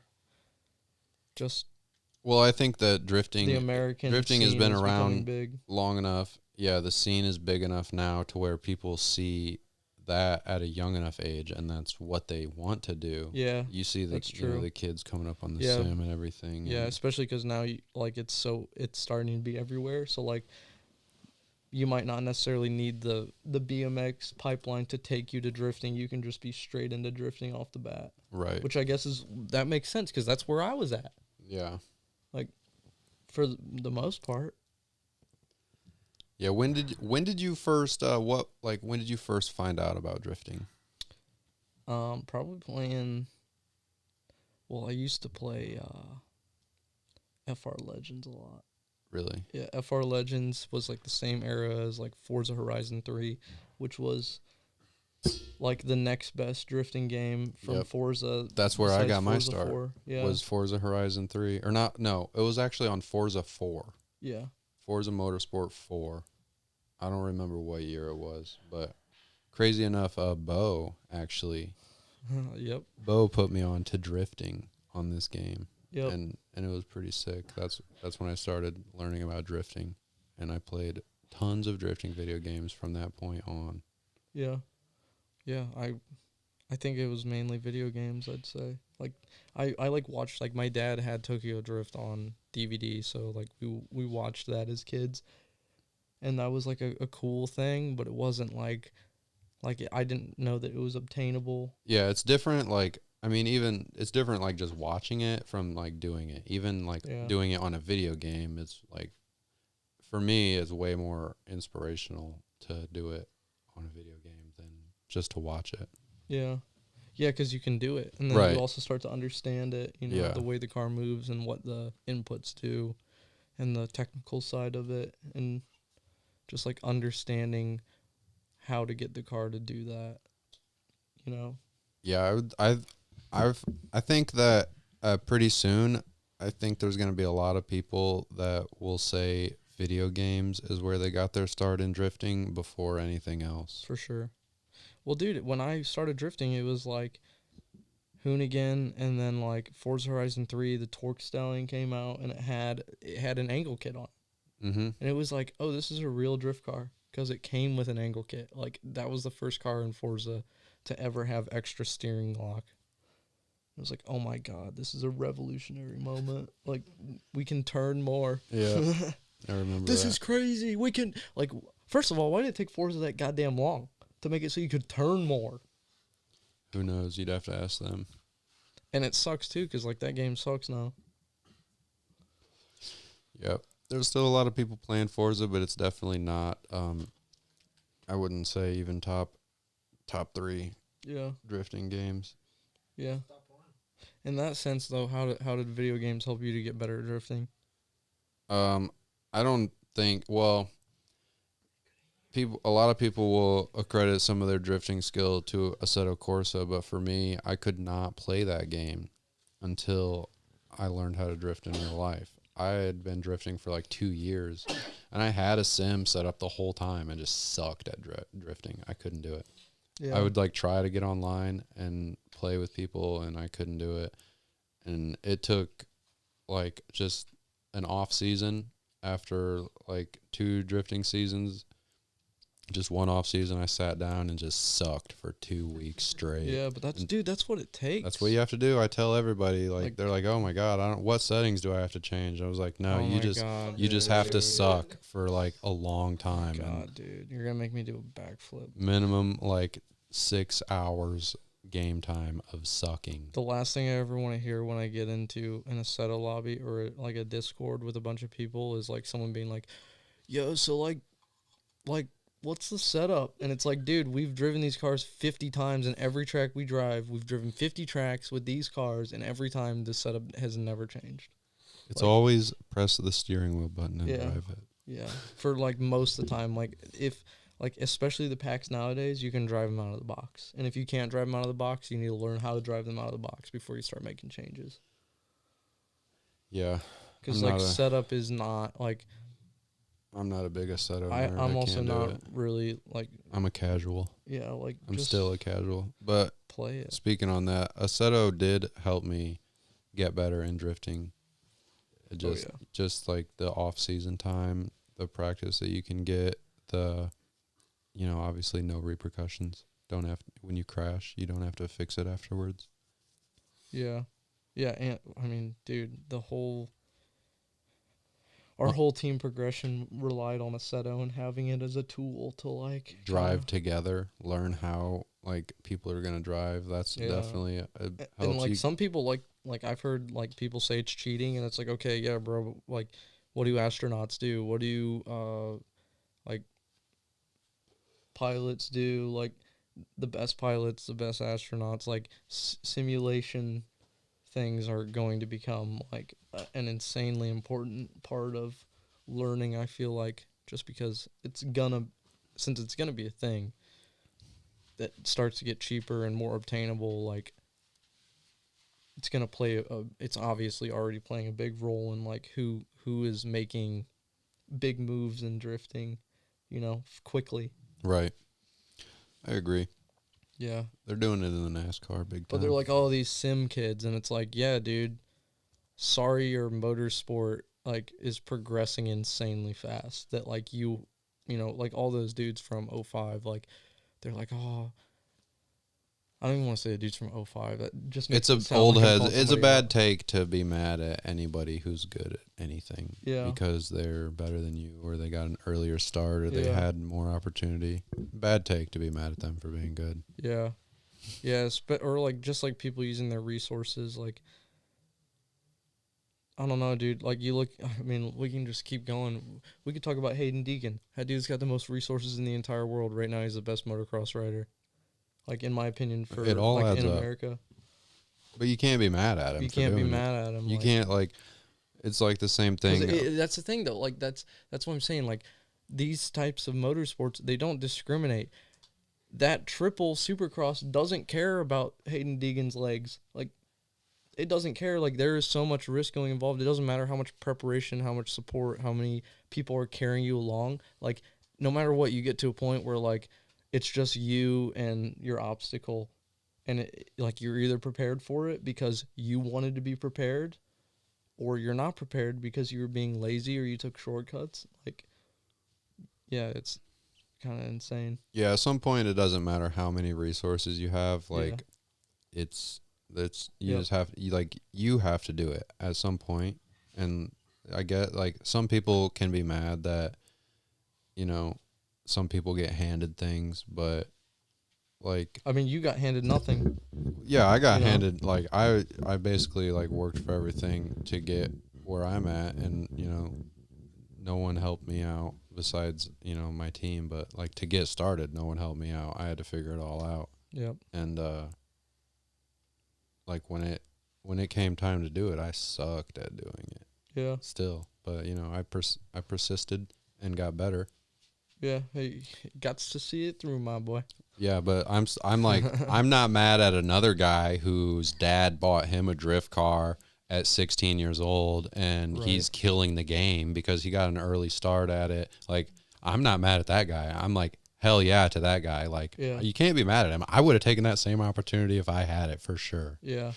just Well, I think that the American drifting has scene been is becoming around big. long enough. Yeah, the scene is big enough now to where people see that at a young enough age, and that's what they want to do. Yeah, You see that's true. the kids coming up on the Yeah. sim and everything. Yeah, and especially because now it's starting to be everywhere. So like you might not necessarily need the BMX pipeline to take you to drifting. You can just be straight into drifting off the bat, right. which I guess that makes sense because that's where I was at. Yeah. Like for the most part. Yeah. When did you first when did you first find out about drifting? Probably playing. Well, I used to play FR Legends a lot. Really? Yeah, FR Legends was like the same era as like Forza Horizon 3, which was like the next best drifting game from Yep. Forza. That's where I besides got my Forza start. 4. Yeah. Was Forza Horizon 3 or not? No, it was actually on Forza 4. Yeah. Forza Motorsport 4. I don't remember what year it was, but crazy enough, Bo actually. Yep. Bo put me on to drifting on this game. Yep. And it was pretty sick. That's when I started learning about drifting, and I played tons of drifting video games from that point on. Yeah. Yeah, I think it was mainly video games, I'd say. Like I like watched, like my dad had Tokyo Drift on DVD, so like we watched that as kids. And that was like a cool thing, but it wasn't like I didn't know that it was obtainable. Yeah, it's different. Like, I mean, even it's different. Like just watching it from like doing it. Even like doing it on a video game, it's like for me, it's way more inspirational to do it on a video game than just to watch it. Yeah. Yeah, because you can do it. And then Right. you also start to understand it, Yeah. the way the car moves and what the inputs do and the technical side of it. And just like understanding how to get the car to do that, Yeah, I think that pretty soon, I think there's going to be a lot of people that will say video games is where they got their start in drifting before anything else. For sure. Well, dude, when I started drifting, it was like Hoonigan, and then like Forza Horizon 3, the Torque Stallion came out, and it had an angle kit on it. Mm-hmm. And it was like, oh, this is a real drift car because it came with an angle kit. Like that was the first car in Forza to ever have extra steering lock. It was like, oh my God, this is a revolutionary moment. Like we can turn more. Yeah, I remember This that. is crazy. We can, like, first of all, why did it take Forza that goddamn long to make it so you could turn more? Who knows? You'd have to ask them. And it sucks too, because like that game sucks now. Yep. There's still a lot of people playing Forza, but it's definitely not. I wouldn't say even top 3 drifting games. Yeah. In that sense, though, how did video games help you to get better at drifting? I don't think. Well, a lot of people will accredit some of their drifting skill to Assetto Corsa, but for me, I could not play that game until I learned how to drift in real life. I had been drifting for like 2 years, and I had a sim set up the whole time and just sucked at drifting. I couldn't do it. Yeah. I would like try to get online and play with people, and I couldn't do it. And it took like just an off season after like 2 drifting seasons. Just one off season, I sat down and just sucked for 2 weeks straight. Yeah, but that's what it takes. That's what you have to do. I tell everybody, like they're like, "Oh my god, what settings do I have to change?" I was like, "No, you just have to suck for like a long time." God, dude, you're gonna make me do a backflip. Minimum like 6 hours game time of sucking. The last thing I ever want to hear when I get into an Assetto lobby or like a Discord with a bunch of people is like someone being like, "Yo, so like." What's the setup?" And it's like, dude, we've driven these cars 50 times, and every track we drive, we've driven 50 tracks with these cars, and every time the setup has never changed. It's always press the steering wheel button and drive it. Yeah, for like most of the time. Like if, like especially the packs nowadays, you can drive them out of the box. And if you can't drive them out of the box, you need to learn how to drive them out of the box before you start making changes. Yeah. Because like setup is not like... I'm not a big Assetto nerd. I'm also not really like... I'm a casual. Yeah, like... I'm still a casual. But play it. Speaking on that, Assetto did help me get better in drifting. Just like the off-season time, the practice that you can get, obviously no repercussions. When you crash, you don't have to fix it afterwards. Yeah. Yeah, and I mean, dude, our whole team progression relied on Assetto and having it as a tool to like drive together, learn how like people are gonna drive. That's definitely helps. And like some people like I've heard like people say it's cheating, and it's like, okay, yeah, bro, like what do astronauts do? What do like pilots do? Like the best pilots, the best astronauts, like simulation things are going to become like an insanely important part of learning, I feel like, just because since it's gonna be a thing that starts to get cheaper and more obtainable, like it's gonna it's obviously already playing a big role in like who is making big moves in drifting, quickly. Right. I agree. Yeah. They're doing it in the NASCAR big time. But they're like all these sim kids, and it's like, yeah, dude, sorry your motorsport like is progressing insanely fast. That like like all those dudes from 05, like they're like, oh, I don't even want to say the dudes from 05. That just makes it's a old head. It's a bad take to be mad at anybody who's good at anything. Yeah. Because they're better than you, or they got an earlier start, or they had more opportunity. Bad take to be mad at them for being good. Yeah. Yeah, or like just like people using their resources, like I don't know, dude. Like you look, I mean, we can just keep going. We could talk about Hayden Deegan. That dude's got the most resources in the entire world right now. He's the best motocross rider, like in my opinion, for it all like adds in up. America. But you can't be mad at him. You can't be mad at him. You can't like. It's like the same thing. That's the thing, though. Like that's what I'm saying. Like these types of motorsports, they don't discriminate. That triple Supercross doesn't care about Hayden Deegan's legs. Like, it doesn't care. Like, there is so much risk going involved. It doesn't matter how much preparation, how much support, how many people are carrying you along. Like, no matter what, you get to a point where, like, it's just you and your obstacle. And, like, you're either prepared for it because you wanted to be prepared, or you're not prepared because you were being lazy or you took shortcuts. Like, yeah, it's kind of insane. Yeah, at some point it doesn't matter how many resources you have. Like, you have to do it at some point. And I get like some people can be mad that some people get handed things, but like I mean, you got handed nothing. Yeah, I got handed like I basically like worked for everything to get where I'm at, and no one helped me out besides, my team, but like to get started, no one helped me out. I had to figure it all out. Yep. And like when it came time to do it, I sucked at doing it. Yeah. Still, but I persisted and got better. Yeah, hey, got to see it through, my boy. Yeah, but I'm like I'm not mad at another guy whose dad bought him a drift car at 16 years old and Right. he's killing the game because he got an early start at it. Like I'm not mad at that guy. I'm like hell yeah to that guy. Like Yeah. you can't be mad at him. I would have taken that same opportunity if I had it for sure. Yeah.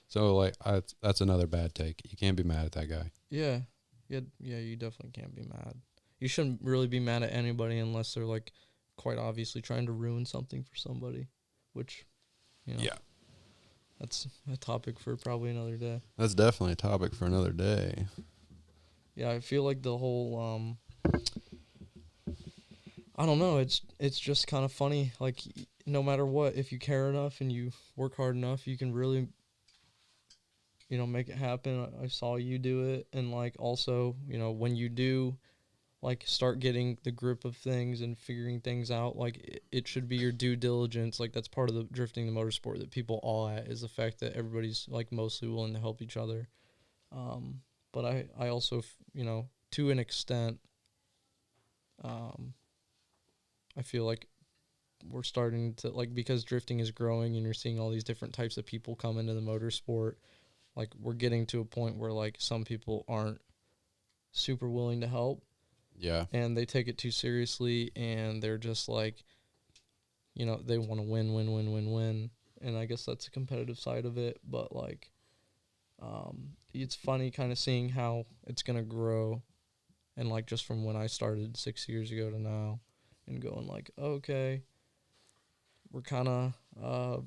So like that's another bad take. You can't be mad at that guy. Yeah. Yeah. Yeah. You definitely can't be mad. You shouldn't really be mad at anybody unless they're like quite obviously trying to ruin something for somebody, which, you know, Yeah. that's a topic for probably another day. That's definitely a topic for another day. Yeah, I feel like the whole I don't know, it's just kind of funny. Like no matter what, if you care enough and you work hard enough, you can really, you know, make it happen. I saw you do it, and like also, you know, when you do like start getting the grip of things and figuring things out, like it should be your due diligence. Like that's part of the drifting the motorsport that people all at, is the fact that everybody's like mostly willing to help each other. But I also you know, to an extent, I feel like we're starting to like, because drifting is growing and you're seeing all these different types of people come into the motorsport, like we're getting to a point where like some people aren't super willing to help. Yeah. And they take it too seriously, and they're just like, you know, they want to win. And I guess that's a competitive side of it. But like, it's funny kind of seeing how it's going to grow. And like, just from when I started 6 years ago to now, and going like, okay, we're kind of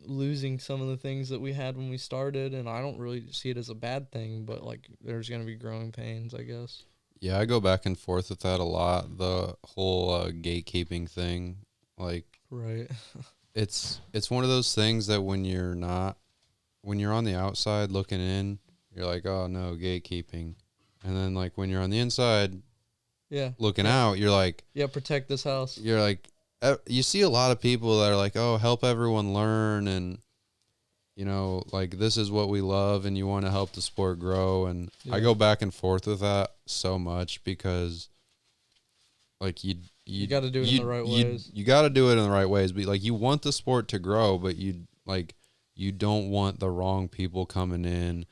losing some of the things that we had when we started. And I don't really see it as a bad thing, but like, there's going to be growing pains, I guess. Yeah, I go back and forth with that a lot. The whole gatekeeping thing, like, Right. it's one of those things that when you're on the outside looking in, you're like, oh no, gatekeeping, and then like when you're on the inside, Yeah. looking out, you're like, yeah, protect this house. you're like, you see a lot of people that are like, oh, help everyone learn, and you know, like this is what we love, and you want to help the sport grow, and I go back and forth with that so much because, like you got to do it in the right ways. You got to do it in the right ways, but like you want the sport to grow, but you don't want the wrong people coming in,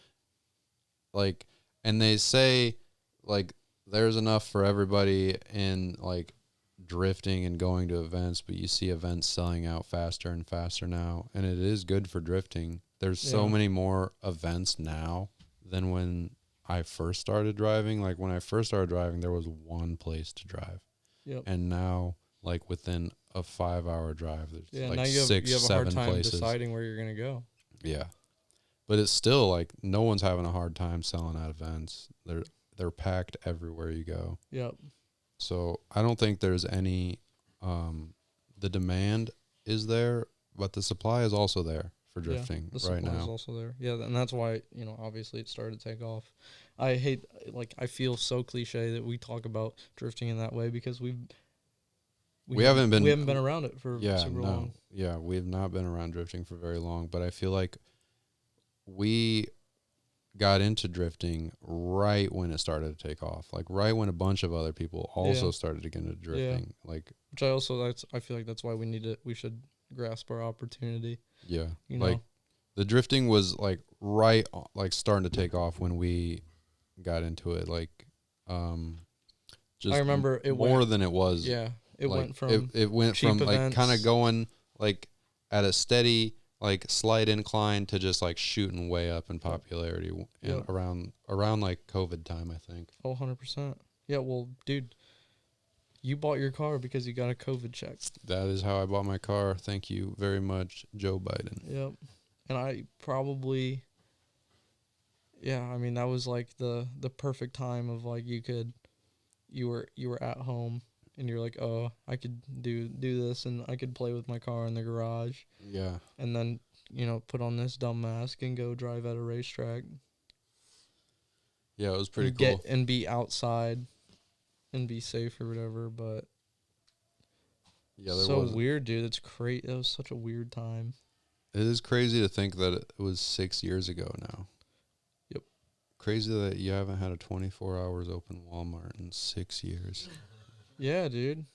like, and they say like there's enough for everybody in like drifting and going to events, but you see events selling out faster and faster now, and it is good for drifting. There's so many more events now than when I first started driving. Like when I first started driving, there was one place to drive. Yep. And now, like within a 5-hour drive, there's like now you have, 6, you have a 7 hard time places. deciding where you're gonna go. Yeah, but it's still like no one's having a hard time selling out events. They're packed everywhere you go. Yep. So I don't think there's any. The demand is there, but the supply is also there for drifting the right supply now. is also there. Yeah, and that's why, you know, obviously it started to take off. I hate, like, I feel so cliche that we talk about drifting in that way because we haven't been around it for super long. Yeah, we've not been around drifting for very long, but I feel like we got into drifting right when it started to take off, like right when a bunch of other people also started to get into drifting. Like, which I feel like that's why we should grasp our opportunity. Yeah, you like know? the drifting was like right, like starting to take off when we got into it. Like, just I remember it more went, than it was. Yeah, it like, went from it went cheap from like events, kind of going like at a steady like slight incline to just like shooting way up in popularity around like COVID time, I think. Oh, 100%. Yeah, well, dude, you bought your car because you got a COVID check. That is how I bought my car. Thank you very much, Joe Biden. Yep. And I probably, I mean, that was like the perfect time of like you were at home and you're like, oh, I could do this and I could play with my car in the garage. Yeah. And then, you know, put on this dumb mask and go drive at a racetrack. Yeah, it was pretty cool. And be outside and be safe or whatever, but yeah, weird, dude. It's crazy. It was such a weird time. It is crazy to think that it was 6 years ago now. Yep. Crazy that you haven't had a 24 hours open Walmart in 6 years. Yeah, dude.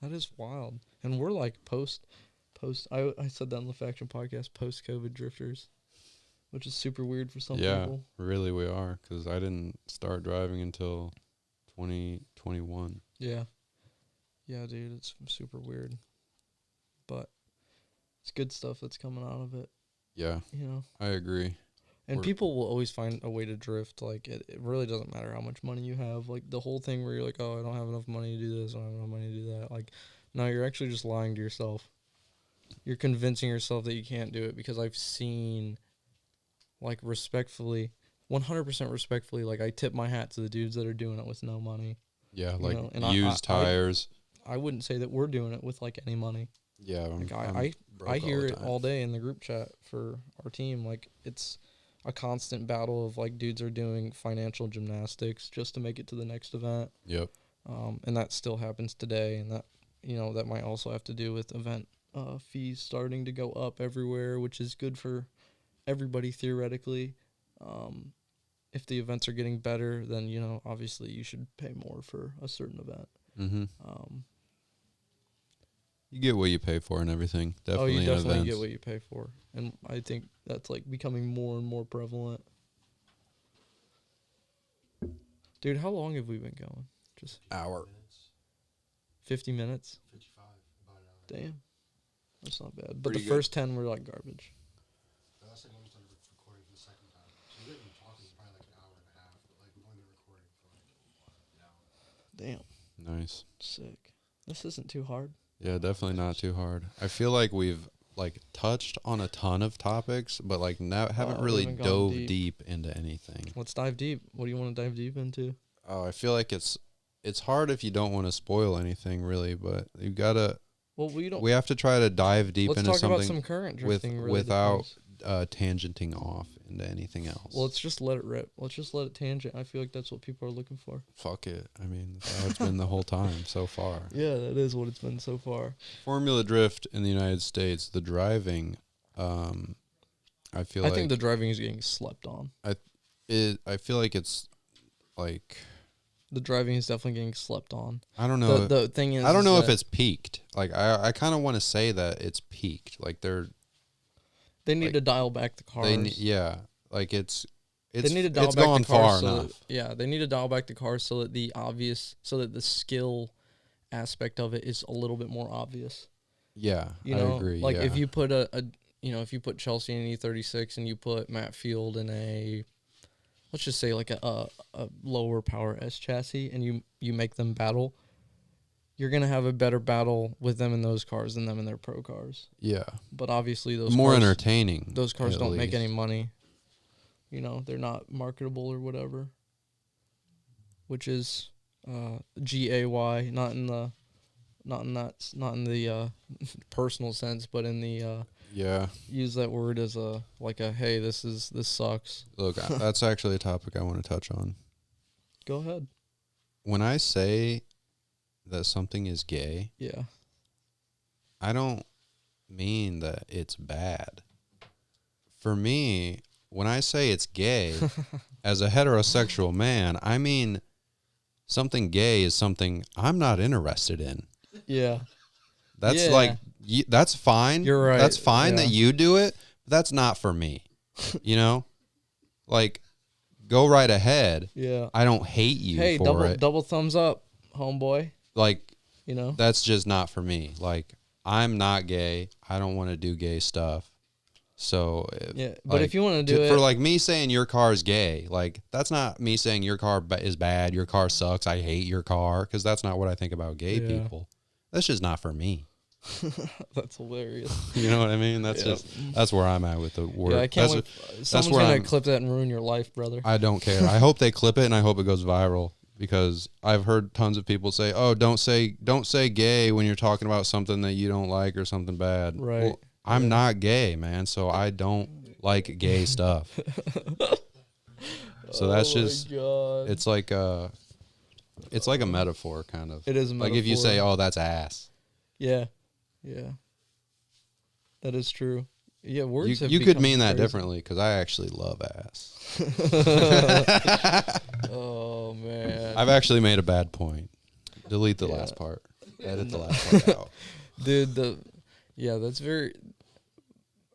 That is wild. And we're like post I said that on the Faction podcast, post-COVID drifters, which is super weird for some people. Really we are, because I didn't start driving until 2021. Yeah. Yeah, dude, it's super weird. But it's good stuff that's coming out of it, Yeah, you know. I agree. And people will always find a way to drift. Like, it really doesn't matter how much money you have. Like, the whole thing where you're like, oh, I don't have enough money to do this, I don't have enough money to do that. Like, no, you're actually just lying to yourself. You're convincing yourself that you can't do it, because I've seen, like, respectfully, 100% respectfully, like, I tip my hat to the dudes that are doing it with no money. Yeah, You like know, and used tires. I wouldn't say that we're doing it with, like, any money. Yeah, Like, I'm I broke hear the it time. all day in the group chat for our team. Like, it's a constant battle of, like, dudes are doing financial gymnastics just to make it to the next event. Yep. And that still happens today. And that, you know, that might also have to do with event fees starting to go up everywhere, which is good for everybody theoretically. If the events are getting better, then, you know, obviously you should pay more for a certain event. Mm-hmm. You get what you pay for and everything. Definitely you in definitely events. get what you pay for. And I think that's, like, becoming more and more prevalent. Dude, how long have we been going? Just Hour. 50 minutes? 55, about an hour. Damn. That's not bad. But Pretty the good. first 10 were, like, garbage. The last time I started recording for the second time. So we've been talking for probably like an hour and a half, but like we've only been recording for like an hour. Damn. Nice. Sick. This isn't too hard. Yeah, definitely not too hard. I feel like we've like touched on a ton of topics, but like haven't we really haven't gone dove deep. deep into anything. Let's dive deep. What do you want to dive deep into? Oh, I feel like it's hard if you don't want to spoil anything, really, but you gotta. Well, we don't. We have to try to dive deep Let's into talk about something some current drifting without things. tangenting off into anything else. Well, let's just let it rip. Let's just let it tangent. I feel like that's what people are looking for. Fuck it. I mean, that's how it's been the whole time so far. Yeah, that is what it's been so far. Formula Drift in the United States, the driving, I feel like I think the driving is getting slept on. I feel like it's like The driving is definitely getting slept on. I don't know. The thing is, I don't know if that it's peaked. Like I kind of want to say that it's peaked. Like they need like, to dial back the cars. like it's They need to dial it's back gone the cars far so enough. they need to dial back the cars so that the skill aspect of it is a little bit more obvious. Yeah, You know, I agree. like yeah. if you put if you put Chelsea in an E36 and you put Matt Field in a, let's just say like a lower power S chassis, and you make them battle, you're gonna have a better battle with them in those cars than them in their pro cars. Yeah, But obviously those more cars, entertaining. those cars at don't make least. any money. You know, they're not marketable or whatever. Which is GAY, not in the personal sense, but in the Yeah. use that word as a hey, this sucks. Look, that's actually a topic I want to touch on. Go ahead. When I say that something is gay, Yeah. I don't mean that it's bad. For me, when I say it's gay, as a heterosexual man, I mean something gay is something I'm not interested in. Yeah. That's Yeah. like, that's fine. You're right. That's fine Yeah. that you do it, but that's not for me. You know? Like, go right ahead. Yeah. I don't hate you Hey, for it. double thumbs up, homeboy. Like, You know? that's just not for me. Like, I'm not gay. I don't want to do gay stuff. So, Yeah. But if you want to do it for like me saying your car is gay, like that's not me saying your car is bad, your car sucks, I hate your car, because that's not what I think about gay Yeah. people. That's just not for me. that's hilarious. You know what I mean? That's Yeah. that's where I'm at with the word. Yeah, I can't wait. Someone's where gonna I'm- clip that and ruin your life, brother. I don't care. I hope they clip it and I hope it goes viral, because I've heard tons of people say, "Oh, don't say gay when you're talking about something that you don't like or something bad." Right. Well, I'm Yeah. not gay, man, so I don't like gay stuff. So that's just God. it's like a metaphor kind of. It is a Like if you metaphor. say, "Oh, that's ass." Yeah. Yeah. That is true. Yeah, words have You could become mean that crazy. differently, because I actually love ass. Oh man. I've actually made a bad point. Delete the Yeah. last part. Edit the last part out. Dude, that's very.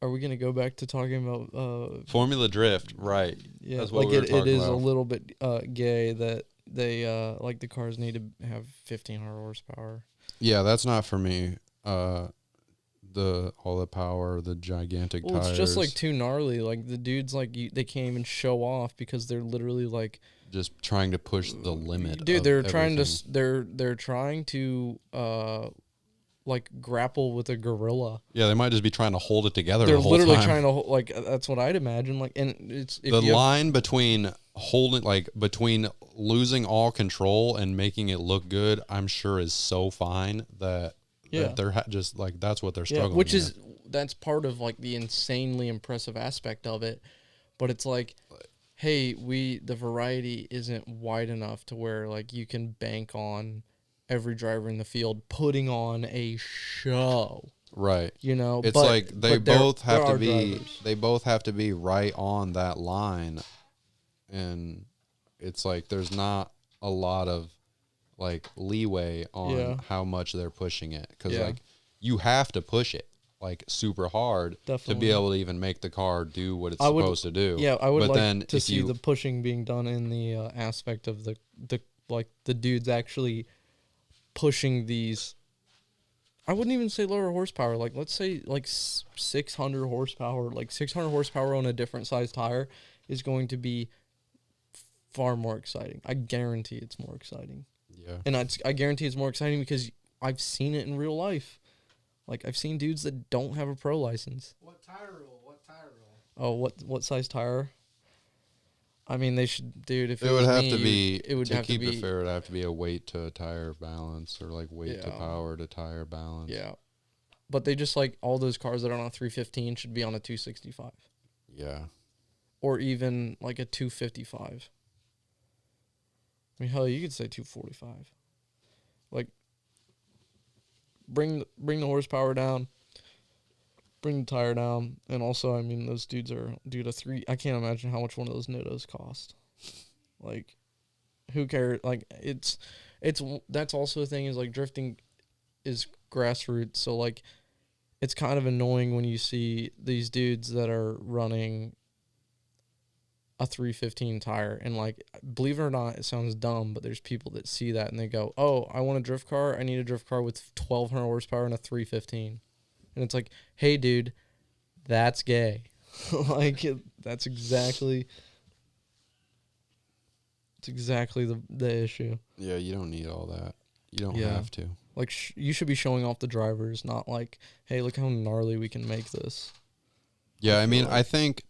Are we gonna go back to talking about Formula Drift, right? Yeah, That's what like we were it talking is a about. little bit gay that they like the cars need to have 1,500 horsepower. Yeah, that's not for me. All the power, the gigantic Well, tires. it's just like too gnarly. Like the dudes, like they can't even show off because they're literally like just trying to push the limit. dude. Of They're everything. trying to they're trying to like grapple with a gorilla. Yeah, they might just be trying to hold it together. They're the whole literally time. trying to like that's what I'd imagine. Like, and it's if The you have- line between between losing all control and making it look good, I'm sure is so fine that Yeah. they're just like that's what they're Yeah, struggling. which with. is that's part of like the insanely impressive aspect of it, but it's like, hey, the variety isn't wide enough to where like you can bank on every driver in the field putting on a show. right. You know, It's but, like they but there- both have there to are be drivers. they both have to be right on that line, and it's like there's not a lot of like leeway on Yeah. how much they're pushing it because Yeah. like you have to push it like super hard to Definitely. be able to even make the car do what it's I would- supposed to do. Yeah, I would but like then to if see the pushing being done in the aspect of the like the dudes actually pushing these. I wouldn't even say lower horsepower. Like let's say like 600 horsepower. Like 600 horsepower on a different size tire is going to be far more exciting. I guarantee it's more exciting, yeah. and I guarantee it's more exciting because I've seen it in real life. Like I've seen dudes that don't have a pro license. What tire roll? What tire roll? Oh, what size tire? I mean, they should, dude. If It would was have me, to be it would to have keep to be it fair. It would have to be a weight to tire balance or like weight to Yeah. power to tire balance. Yeah, but they just like all those cars that are on a 315 should be on a 265 Yeah. or even like a 255. I mean, hell, you could say 245. Like, bring the horsepower down, bring the tire down, and also, I mean, those dudes are dude a three. I can't imagine how much one of those Nittos cost. Like, who cares? Like, it's that's also the thing is like drifting is grassroots, so like it's kind of annoying when you see these dudes that are running a 315 tire and like believe it or not it sounds dumb but there's people that see that and they go, oh, I want a drift car, I need a drift car with 1,200 horsepower and a 315, and it's like, hey dude, that's gay. Like that's exactly the issue. Yeah, you don't need all that. You don't Yeah. have to. Like you should be showing off the drivers, not like, hey, look how gnarly we can make this. Yeah, I feel mean, like- I think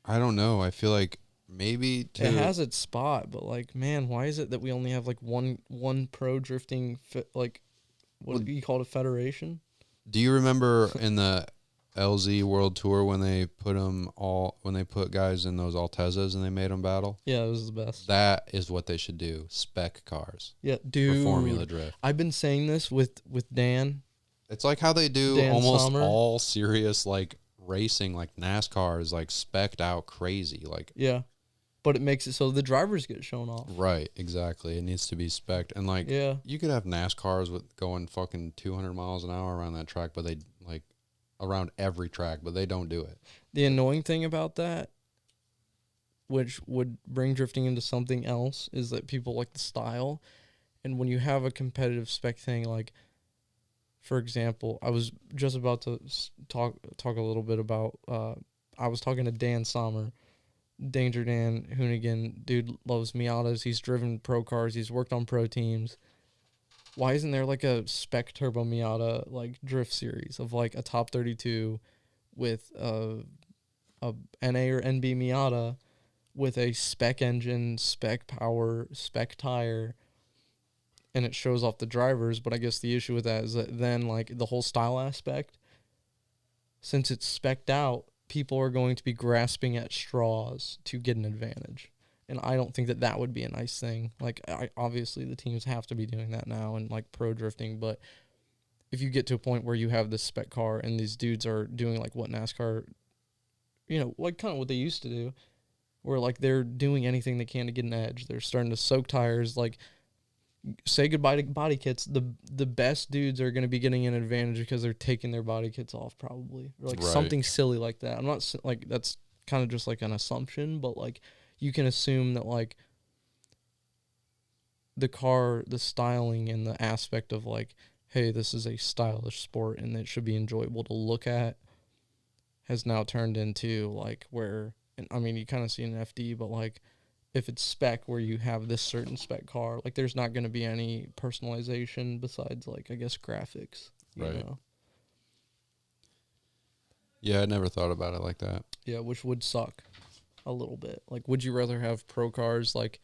I don't know. I feel like maybe to It has its spot, but like, man, why is it that we only have like one pro drifting like what do you call it, a federation? Do you remember in the LZ World Tour when they put guys in those Altezas and they made them battle? Yeah, it was the best. That is what they should do. Spec cars Yeah, dude. for Formula Drift. I've been saying this with Dan. It's like how they do Dan almost Sommer. all serious like racing, like NASCAR is like specced out crazy. Like Yeah, but it makes it so the drivers get shown off. right, exactly. It needs to be specced, and like Yeah, you could have NASCARs with going fucking 200 miles an hour around that track, but they like around every track, but they don't do it. the annoying thing about that, which would bring drifting into something else, is that people like the style, and when you have a competitive spec thing, like, for example, I was just about to talk a little bit about. I was talking to Dan Sommer, Danger Dan Hoonigan. Dude loves Miatas. He's driven pro cars. He's worked on pro teams. Why isn't there like a spec turbo Miata like drift series of like a top 32 with a NA or NB Miata with a spec engine, spec power, spec tire, and it shows off the drivers? But I guess the issue with that is that then like the whole style aspect, since it's spec'd out, people are going to be grasping at straws to get an advantage. And I don't think that would be a nice thing. Like, obviously the teams have to be doing that now and like pro drifting, but if you get to a point where you have this spec car and these dudes are doing like what NASCAR, you know, like kind of what they used to do, where like they're doing anything they can to get an edge. They're starting to soak tires. Like say goodbye to body kits. The best dudes are going to be getting an advantage because they're taking their body kits off, probably, or like Right. something silly like that. I'm not like that's kind of just like an assumption, but like you can assume that like the styling and the aspect of like, hey, this is a stylish sport and it should be enjoyable to look at, has now turned into like where, and I mean, you kind of see an FD, but like if it's spec where you have this certain spec car, like there's not going to be any personalization besides like, I guess, graphics, you Right. know? Yeah, I never thought about it like that. Yeah, which would suck a little bit. Like, would you rather have pro cars? Like,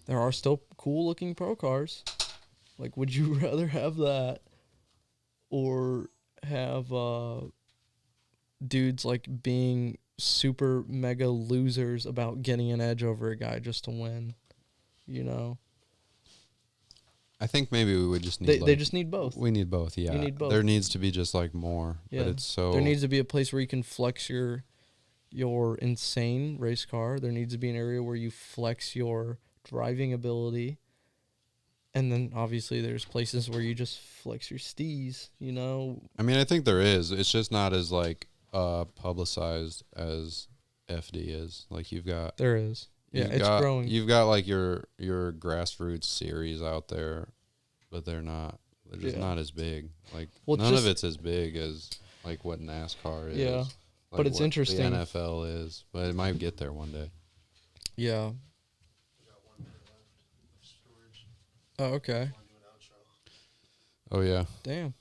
there are still cool looking pro cars. Like, would you rather have that or have dudes like being super mega losers about getting an edge over a guy just to win? You know? I think maybe we would just need They just need both. We need both, yeah. You need both. There needs to be just like more. Yeah. But it's so There needs to be a place where you can flex your insane race car. There needs to be an area where you flex your driving ability. And then obviously there's places where you just flex your steez, you know? I mean, I think there is. It's just not as like publicized as FD is. Like you've got There is. Yeah, it's growing. You've got like your Grassroots series out there, but they're just not as big. Like none of it's as big as like what NASCAR is. Yeah. Like But it's what interesting. The NFL is, but it might get there one day. Yeah. We got 1 minute left of storage. Oh, okay. Want to do an outro? Oh yeah. Damn.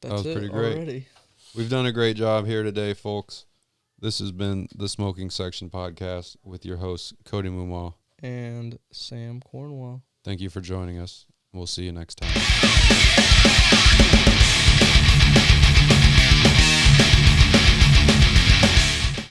That That's was it pretty great. already. We've done a great job here today, folks. This has been the Smoking Section Podcast with your hosts, Codie Mumaw. And Sam Cornwell. Thank you for joining us. We'll see you next time.